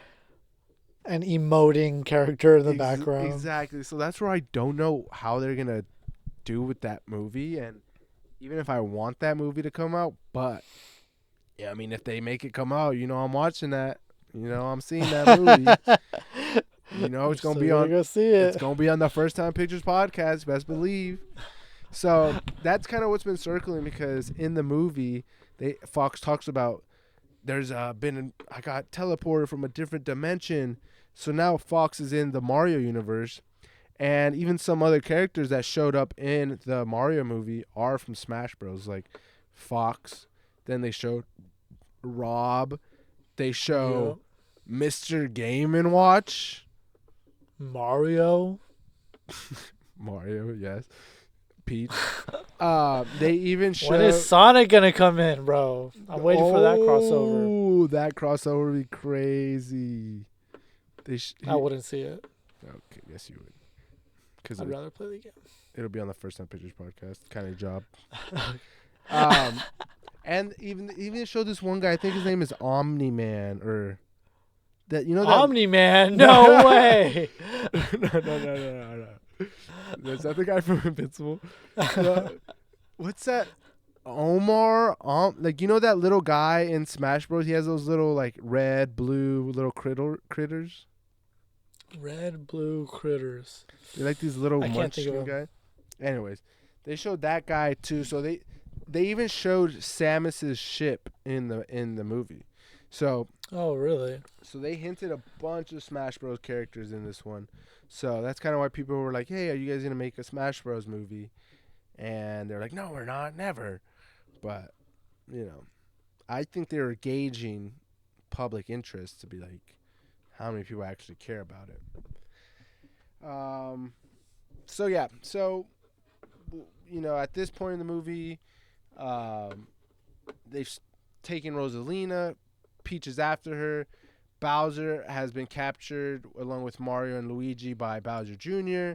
an emoting character in the background. Exactly. So that's where I don't know how they're gonna do with that movie, and even if I want that movie to come out, but yeah, I mean, if they make it come out, I'm watching that. I'm seeing that movie. It's gonna be on. Go see it. It's gonna be on the First Time Pictures podcast. Best believe. So that's kind of what's been circling because in the movie, Fox talks about I got teleported from a different dimension. So now Fox is in the Mario universe, and even some other characters that showed up in the Mario movie are from Smash Bros. Like Fox. Then they showed Rob. They show Mr. Game & Watch. Mario, yes. Peach. They even show... When is Sonic going to come in, bro? I'm waiting for that crossover. Oh, that crossover would be crazy. I wouldn't see it. Okay, yes you would. I'd rather play the game. It'll be on the First Time Pictures podcast. Kind of job. And even showed this one guy, I think his name is Omni-Man, or... That Omni-Man? No way. No. Is that the guy from Invincible? What's that? Omar? That little guy in Smash Bros? He has those little, like, red, blue little critters. Red, blue critters. They're like these little munchkin guys. Anyways, they showed that guy, too. So they even showed Samus's ship in the movie. So Oh, really? they hinted a bunch of Smash Bros characters in this one. So that's kind of why people were like, "Hey, are you guys gonna make a Smash Bros movie?" And they're like, "No, we're not, never." But I think they were gauging public interest to be like, how many people actually care about it. So yeah, at this point in the movie, they've taken Rosalina. Peach is after her. Bowser has been captured along with Mario and Luigi by Bowser Jr.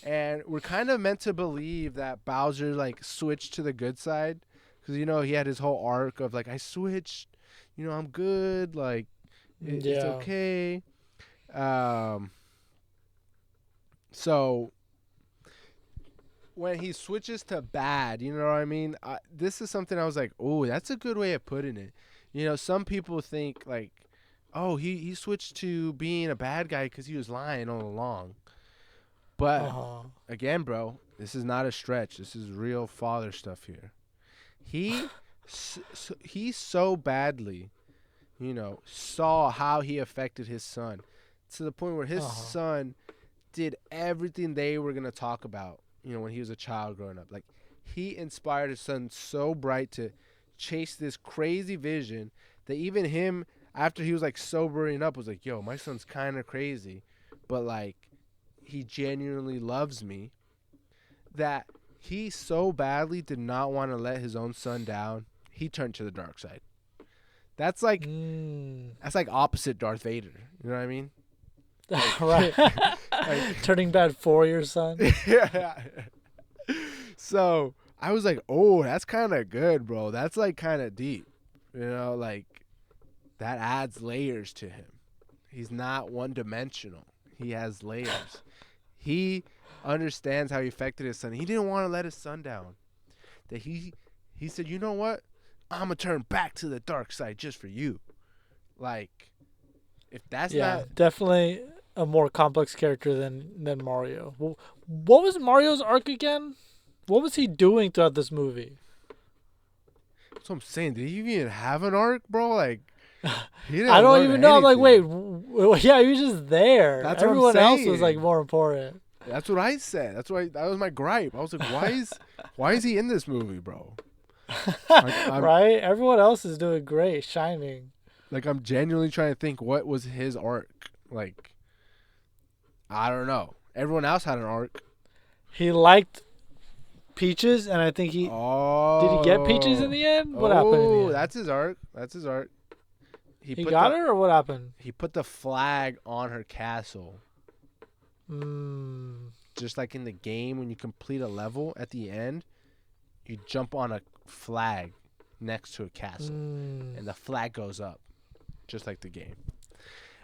And we're kind of meant to believe that Bowser like switched to the good side because he had his whole arc of like, I switched, I'm good, like it's Yeah. okay. So when he switches to bad, you know what I mean? This is something I was like, oh, that's a good way of putting it. Some people think like, oh, he switched to being a bad guy because he was lying all along. But again, bro, this is not a stretch. This is real father stuff here. He so badly, saw how he affected his son to the point where his son did everything they were going to talk about, when he was a child growing up. Like, he inspired his son so bright to chase this crazy vision that even him, after he was, like, sobering up, was like, yo, my son's kind of crazy, but, like, he genuinely loves me. That he so badly did not want to let his own son down, he turned to the dark side. That's like opposite Darth Vader. You know what I mean? Right. Turning bad for your son. Yeah. So I was like, oh, that's kind of good, bro. That's like kind of deep. Like that adds layers to him. He's not one dimensional. He has layers. He understands how he affected his son. He didn't want to let his son down. That he said, you know what? I'm going to turn back to the dark side just for you. Like, if that's not... definitely a more complex character than Mario. What was Mario's arc again? What was he doing throughout this movie? That's what I'm saying. Did he even have an arc, bro? Like, he didn't I don't even know. I'm like, wait, yeah, he was just there. That's Everyone what I'm else saying. was like more important. That's what I said. That was my gripe. I was like, why is he in this movie, bro? Right? Everyone else is doing great, shining. Like, I'm genuinely trying to think what was his arc. Like, I don't know. Everyone else had an arc. He liked Peaches, and I think did he get Peaches in the end? What happened in the end? That's his arc. That's his arc. He got her, or what happened? He put the flag on her castle. Mm. Just like in the game, when you complete a level at the end, you jump on a flag next to a castle, and the flag goes up, just like the game.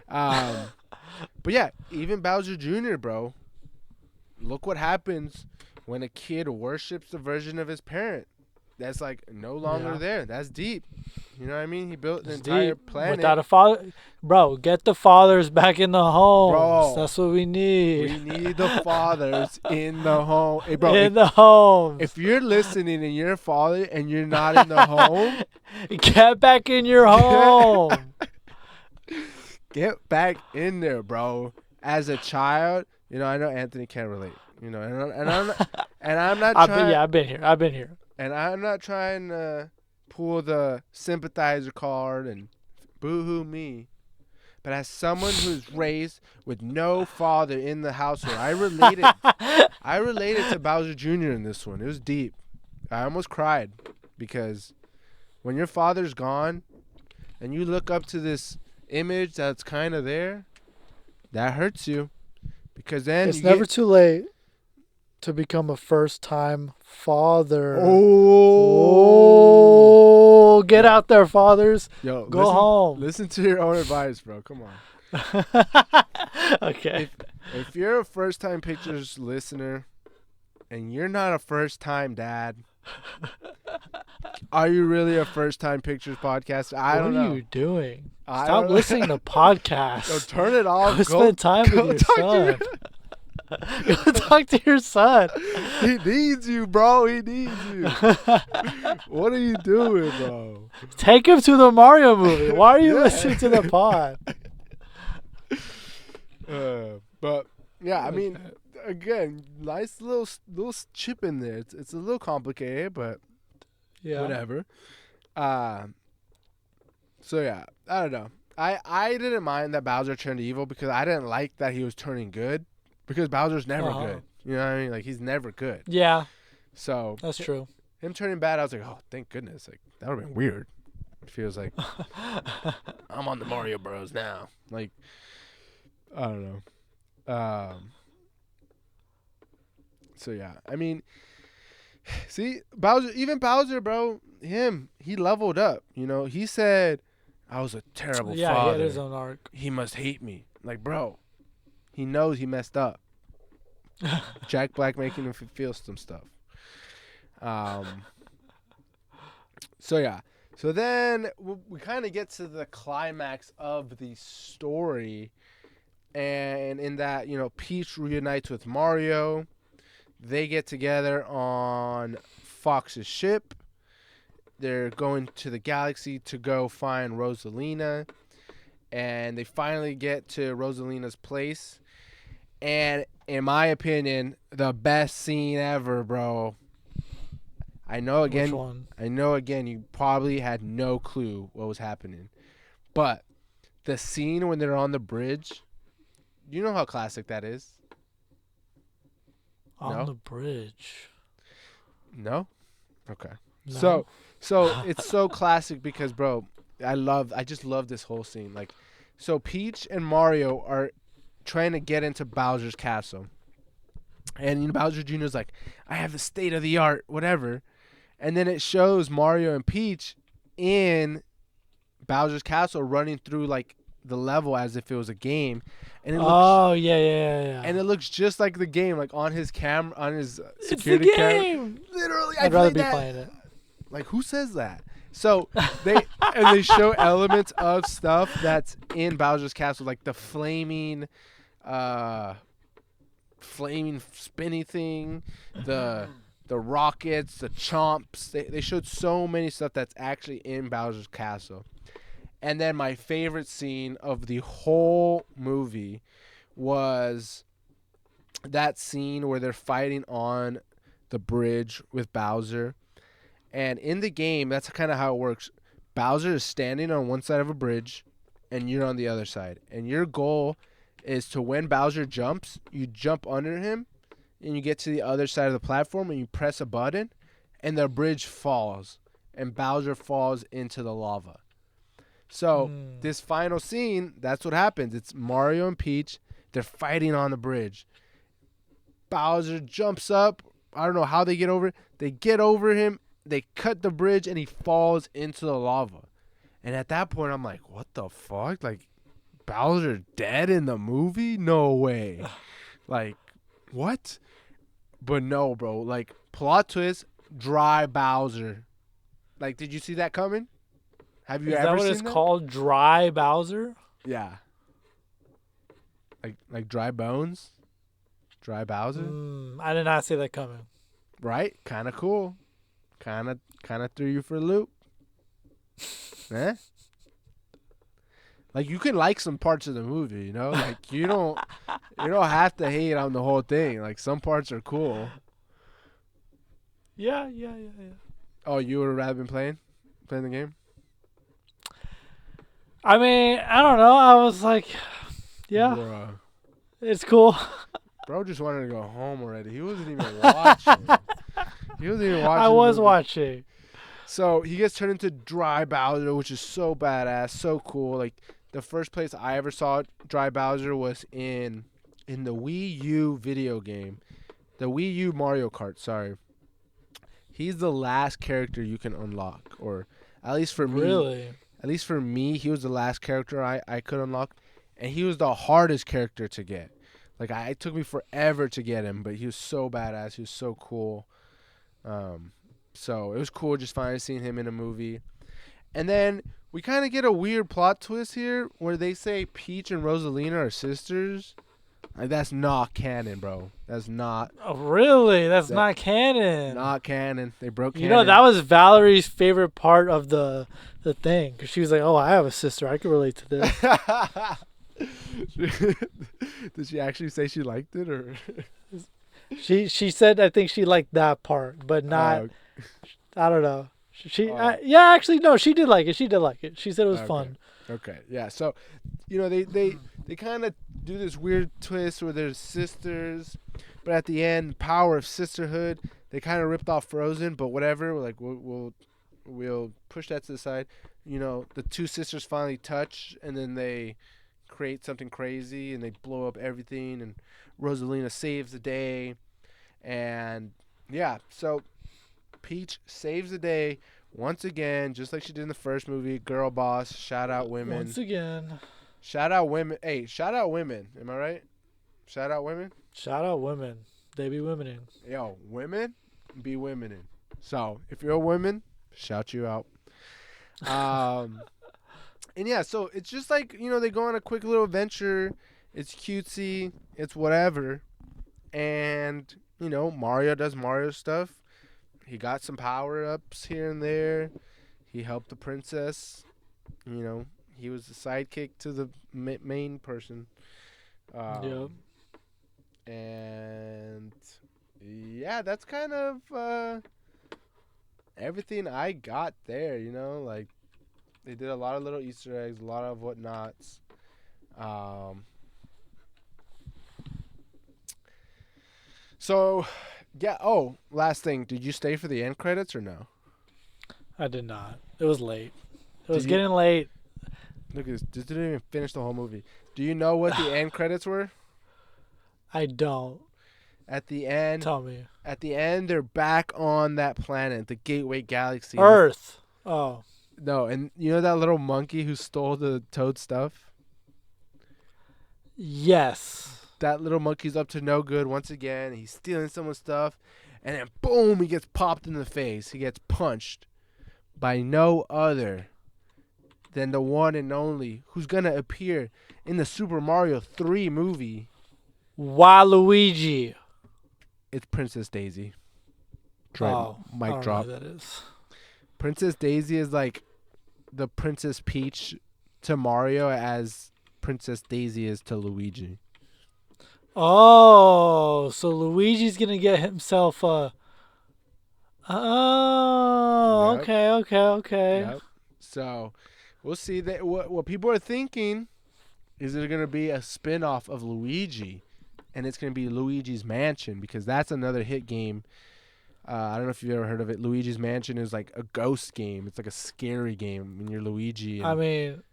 But yeah, even Bowser Jr., bro, look what happens when a kid worships the version of his parent that's like no longer there. That's deep. You know what I mean? He built an entire planet without a father. Bro, get the fathers back in the homes. Bro, that's what we need. We need the fathers in the home. Hey, bro, the homes. If you're listening and you're a father and you're not in the home, get back in your home. Get back in there, bro. As a child, I know Anthony can't relate. And I'm not trying. I've been here. And I'm not trying to pull the sympathizer card and boo-hoo me. But as someone who's raised with no father in the household, I related to Bowser Jr. in this one. It was deep. I almost cried because when your father's gone and you look up to this image that's kind of there, that hurts you. Because then it's never too late to become a first-time father. Oh, get out there, fathers. Yo, go home. Listen to your own advice, bro. Come on. Okay. If you're a first-time pictures listener and you're not a first-time dad, are you really a first-time pictures podcaster? I don't know. What are you doing? Stop listening to podcasts. Yo, turn it off. Go spend time with your son. Go talk to your son. He needs you, bro. He needs you. What are you doing, bro? Take him to the Mario movie. Why are you Yeah. listening to the pod? But yeah, I mean, again, nice little chip in there. It's a little complicated, but Yeah. whatever. So yeah, I don't know. I didn't mind that Bowser turned evil because I didn't like that he was turning good because Bowser's never good. You know what I mean? Like he's never good. Yeah, So that's true. him turning bad, I was like, oh, thank goodness. Like that would have been weird. It feels like I'm on the Mario Bros now. Like I don't know. So yeah, I mean, see even Bowser, bro, he leveled up. You know, he said, "I was a terrible Yeah, he father. had his own arc. He must hate me." Like, bro, he knows he messed up. Jack Black making him feel some stuff. So yeah. So then we kind of get to the climax of the story, and in that, you know, Peach reunites with Mario. They get together on Fox's ship. They're going to the galaxy to go find Rosalina, and they finally get to Rosalina's place. And in my opinion, the best scene ever, bro. I know Which one? again, you probably had no clue what was happening. But the scene when they're on the bridge, you know how classic that is? On No? the bridge. No? Okay. No. So it's so classic because, bro, I just love this whole scene. Like, so Peach and Mario are trying to get into Bowser's castle. And you know, Bowser Jr. is like, I have the state of the art, whatever. And then it shows Mario and Peach in Bowser's castle running through like the level as if it was a game. And it looks yeah. and it looks just like the game, like on his camera, on his It's the security camera. game. Literally, I'd I rather played be that. playing it. Like, who says that? So they show elements of stuff that's in Bowser's castle, like the flaming spinny thing, the rockets, the chomps. They showed so many stuff that's actually in Bowser's castle. And then my favorite scene of the whole movie was that scene where they're fighting on the bridge with Bowser. And in the game, that's kind of how it works. Bowser is standing on one side of a bridge, and you're on the other side. And your goal is to, when Bowser jumps, you jump under him, and you get to the other side of the platform, and you press a button, and the bridge falls, and Bowser falls into the lava. So this final scene, that's what happens. It's Mario and Peach. They're fighting on the bridge. Bowser jumps up. I don't know how they get over it. They get over him. They cut the bridge, and he falls into the lava. And at that point, I'm like, what the fuck? Like, Bowser dead in the movie? No way. Like, what? But no, bro. Like, plot twist, dry Bowser. Like, did you see that coming? Have you Is ever that what seen it's that? called? Dry Bowser? Yeah. Like dry bones? Dry Bowser? I did not see that coming. Right? Kind of cool. Kind of threw you for a loop. Eh? Like, you can like some parts of the movie, you know? Like, you don't have to hate on the whole thing. Like, some parts are cool. Yeah. Oh, you would have rather been playing the game? I mean, I don't know. I was like, yeah, Bruh. it's cool. Bro just wanted to go home already. He wasn't even watching. He wasn't even watching. I was the movie. watching. So he gets turned into Dry Bowser, which is so badass, so cool. Like, the first place I ever saw Dry Bowser was in the Wii U video game. The Wii U Mario Kart, sorry. He's the last character you can unlock, or at least for me. Really? At least for me, he was the last character I could unlock, and he was the hardest character to get. Like, it took me forever to get him, but he was so badass. He was so cool. So it was cool just finally seeing him in a movie. And then we kind of get a weird plot twist here where they say Peach and Rosalina are sisters. Like, that's not canon, bro. That's not Oh, really? That's that not canon. not canon. They broke You know, canon. that was Valerie's favorite part of the thing, because she was like, "Oh, I have a sister. I can relate to this." Did she actually say she liked it, or? She said I think she liked that part, but not. Uh, I don't know. She Oh. yeah, actually no, she did like it. She did like it. She said it was Okay. fun. Okay. Yeah. So, they kind of do this weird twist where they're sisters, but at the end, power of sisterhood. They kind of ripped off Frozen, but whatever. Like we'll push that to the side. The two sisters finally touch, and then they create something crazy, and they blow up everything, and Rosalina saves the day, and yeah. So Peach saves the day once again, just like she did in the first movie. Girl boss, shout out women. Once again, Shout out women. Hey, shout out women. Am I right? Shout out women. shout out women. They be womening. Yo, women be womening. So if you're a woman, shout you out. And yeah, so it's just like, they go on a quick little adventure. It's cutesy. It's whatever. And, Mario does Mario stuff. He got some power ups here and there. He helped the princess. He was the sidekick to the main person. Yep. And yeah, that's kind of everything I got there. Like they did a lot of little Easter eggs, a lot of whatnots. So yeah. Oh, last thing. Did you stay for the end credits or no? I did not. It was late. It Did was you- getting late. Look at this. This didn't even finish the whole movie. Do you know what the end credits were? I don't. At the end, Tell me. they're back on that planet, the Gateway Galaxy. Earth. Oh. No, and you know that little monkey who stole the Toad stuff? Yes. That little monkey's up to no good once again. He's stealing someone's stuff, and then boom, he gets popped in the face. He gets punched by no other than the one and only who's gonna appear in the Super Mario 3 movie. Waluigi. It's Princess Daisy. Oh, I Mic don't drop. know who that is. Princess Daisy is like the Princess Peach to Mario as Princess Daisy is to Luigi. Oh, so Luigi's gonna get himself a. Oh, Yep. okay. Yep. So we'll see that what people are thinking is it going to be a spin-off of Luigi, and it's going to be Luigi's Mansion, because that's another hit game. I don't know if you've ever heard of it. Luigi's Mansion is like a ghost game. It's like a scary game when you're Luigi. I mean,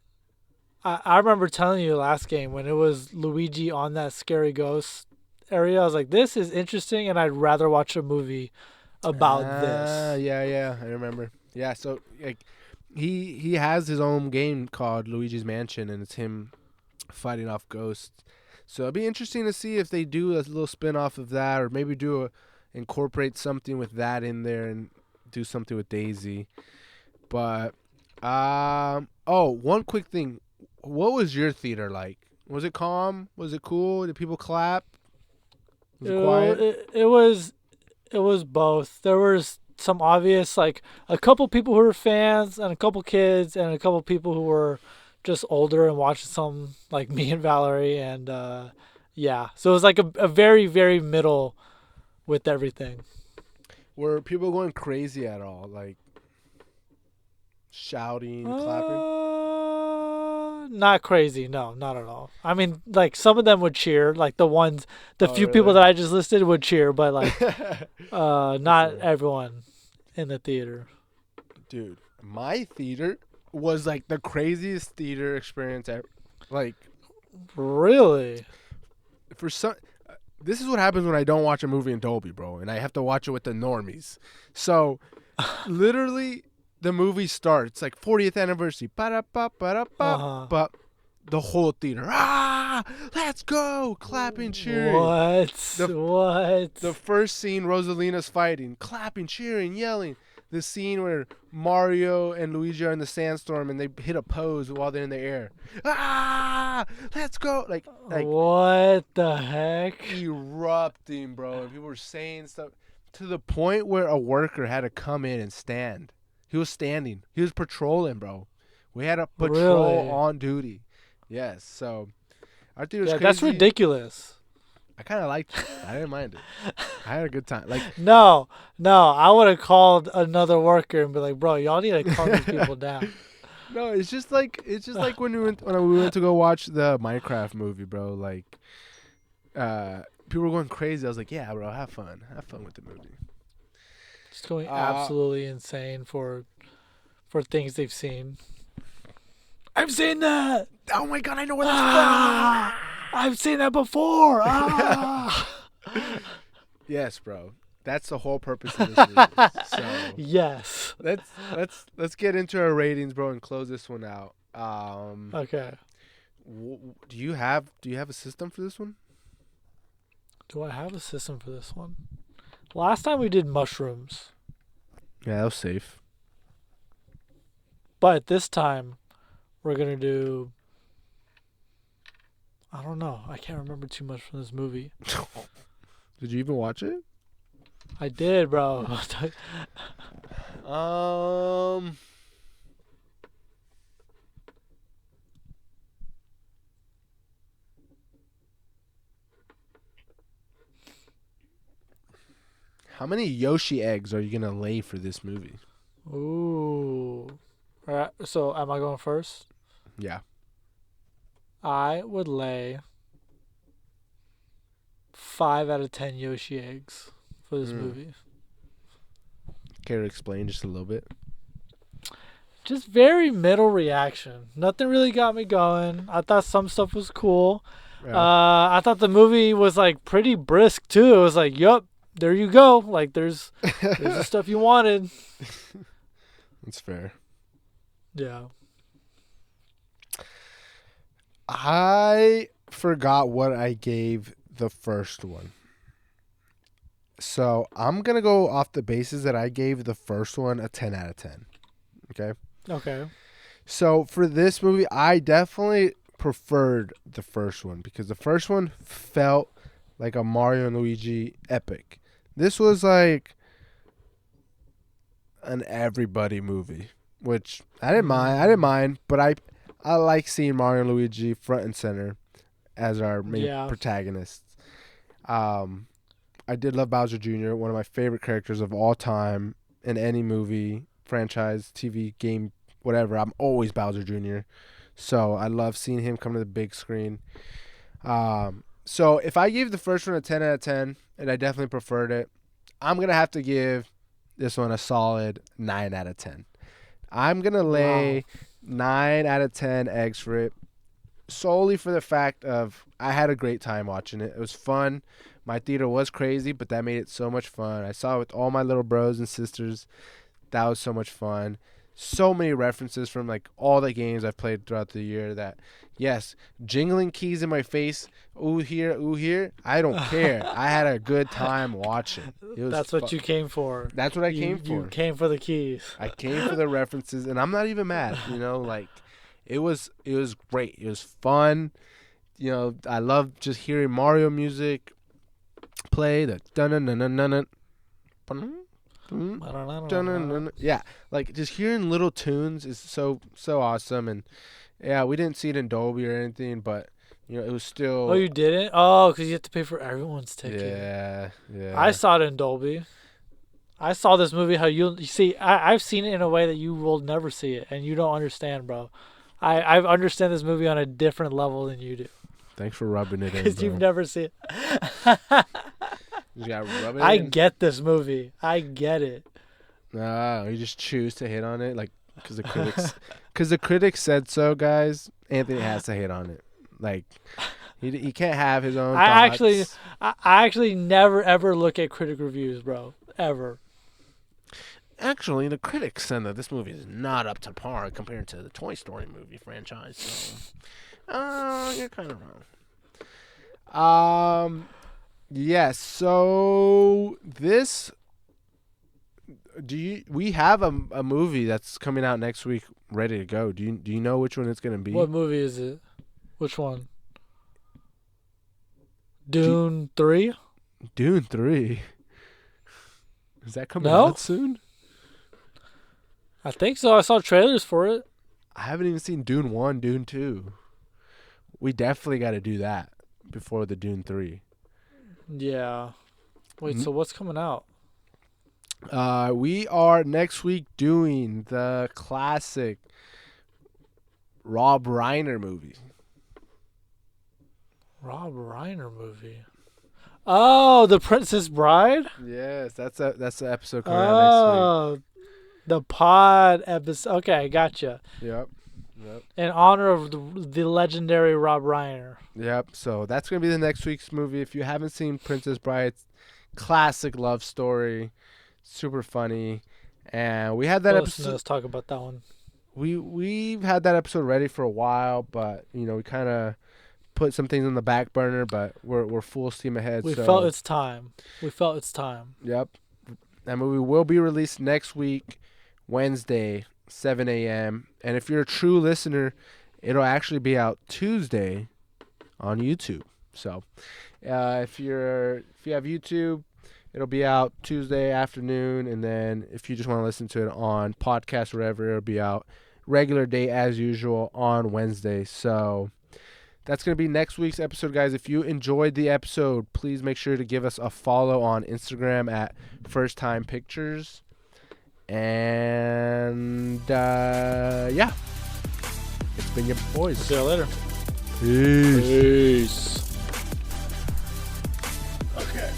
I remember telling you last game when it was Luigi on that scary ghost area. I was like, this is interesting, and I'd rather watch a movie about this. Yeah, I remember. Yeah, so like he has his own game called Luigi's Mansion, and it's him fighting off ghosts. So it'll be interesting to see if they do a little spin-off of that, or maybe incorporate something with that in there and do something with Daisy. But one quick thing. What was your theater like? Was it calm? Was it cool? Did people clap? Was it quiet? It was both. There was some obvious, like a couple people who were fans, and a couple kids, and a couple people who were just older and watching some, like me and Valerie, and yeah. So it was like a very, very middle with everything. Were people going crazy at all? Like shouting, clapping? Not crazy, no, not at all. I mean, like some of them would cheer, like the few people really? that I just listed would cheer, but like not Sure. everyone in the theater. Dude, my theater was like the craziest theater experience ever. Like Really? for some, this is what happens when I don't watch a movie in Dolby, bro, and I have to watch it with the normies. So, literally, the movie starts like 40th anniversary, Uh-huh. but the whole theater, let's go, clapping, cheering. What? The What? The first scene, Rosalina's fighting, clapping, cheering, yelling. the scene where Mario and Luigi are in the sandstorm and they hit a pose while they're in the air. Ah, let's go! Like What the heck? erupting, bro. And people were saying stuff to the point where a worker had to come in and stand. He was standing. He was patrolling, bro. We had a patrol Really? on duty. Yes. So our theater was Yeah, crazy. that's ridiculous. I kind of liked it. I didn't mind it. I had a good time. Like, No, I would have called another worker and be like, bro, y'all need to calm these people down. no, it's just like when we went to go watch the Minecraft movie, bro. Like, people were going crazy. I was like, yeah, bro, have fun with the movie. Just going absolutely insane for things they've seen. I've seen that. Oh my god, I know where that's from. I've seen that before. Yes, bro. That's the whole purpose of this movie. So yes. let's get into our ratings, bro, and close this one out. Okay. Do you have a system for this one? Do I have a system for this one? Last time we did mushrooms, Yeah, that was safe. but this time we're gonna do. I don't know. I can't remember too much from this movie. Did you even watch it? I did, bro. How many Yoshi eggs are you gonna lay for this movie? Ooh. All right. So am I going first? Yeah. I would lay 5 out of 10 Yoshi eggs for this movie. Care to explain just a little bit? Just very middle reaction. Nothing really got me going. I thought some stuff was cool. Yeah. I thought the movie was like pretty brisk too. It was like, yup, there you go. Like there's the stuff you wanted. That's fair. Yeah. I forgot what I gave the first one. So I'm going to go off the basis that I gave the first one a 10 out of 10. Okay? Okay. So for this movie, I definitely preferred the first one because the first one felt like a Mario and Luigi epic. This was like an everybody movie, which I didn't mind, but I like seeing Mario and Luigi front and center as our main protagonists. I did love Bowser Jr., one of my favorite characters of all time in any movie, franchise, TV, game, whatever. I'm always Bowser Jr. So I love seeing him come to the big screen. So if I gave the first one a 10 out of 10, and I definitely preferred it, I'm going to have to give this one a solid 9 out of 10. I'm going to lay 9 out of 10 eggs for it, solely for the fact of I had a great time watching it. It was fun. My theater was crazy, but that made it so much fun. I saw it with all my little bros and sisters. That was so much fun. So many references from like all the games I've played throughout the year that, yes, jingling keys in my face, ooh here, I don't care. I had a good time watching. That's what you came for. That's what I came for. You came for the keys. I came for the references, and I'm not even mad. Like it was great. It was fun. I love just hearing Mario music play the dun. Yeah, like just hearing little tunes is so awesome. And yeah, we didn't see it in Dolby or anything, but it was still. Oh, you didn't? Oh, because you have to pay for everyone's ticket. Yeah. I saw it in Dolby. I saw this movie how you see. I've seen it in a way that you will never see it, and you don't understand, bro. I understand this movie on a different level than you do. Thanks for rubbing it in, because you've never seen it. You gotta rub it I in. get this movie. I get it. You just choose to hit on it, like because the critics said so, guys. Anthony has to hit on it. Like he can't have his own. Thoughts. I actually never ever look at critic reviews, bro. Ever. Actually, the critics said that this movie is not up to par compared to the Toy Story movie franchise. So, you're kind of wrong. Yes. So this We have a movie that's coming out next week ready to go. Do you know which one it's gonna be? What movie is it? Which one? Dune 3? Dune 3. Is that coming No? out soon? I think so. I saw trailers for it. I haven't even seen Dune 1, Dune 2. We definitely got to do that before the Dune 3. Yeah. Wait, so what's coming out? We are next week doing the classic Rob Reiner movie. Rob Reiner movie. Oh, The Princess Bride? Yes, that's the episode coming out next Oh, the pod episode. Okay, gotcha. week. Yep. In honor of the legendary Rob Reiner. Yep. So that's gonna be the next week's movie. If you haven't seen Princess Bride, classic love story, super funny, and we had that episode. Let's talk about that one. We've had that episode ready for a while, but we kind of put some things on the back burner. But we're full steam ahead. We felt it's time. Yep. That movie will be released next week, Wednesday, 7 a.m. And if you're a true listener, it'll actually be out Tuesday on YouTube. So if you have YouTube, it'll be out Tuesday afternoon. And then if you just want to listen to it on podcast or whatever, it'll be out regular day as usual on Wednesday. So that's going to be next week's episode, guys. If you enjoyed the episode, please make sure to give us a follow on Instagram at First Time Pictures. And, yeah. It's been your boys. See you later. Peace. Peace. Okay.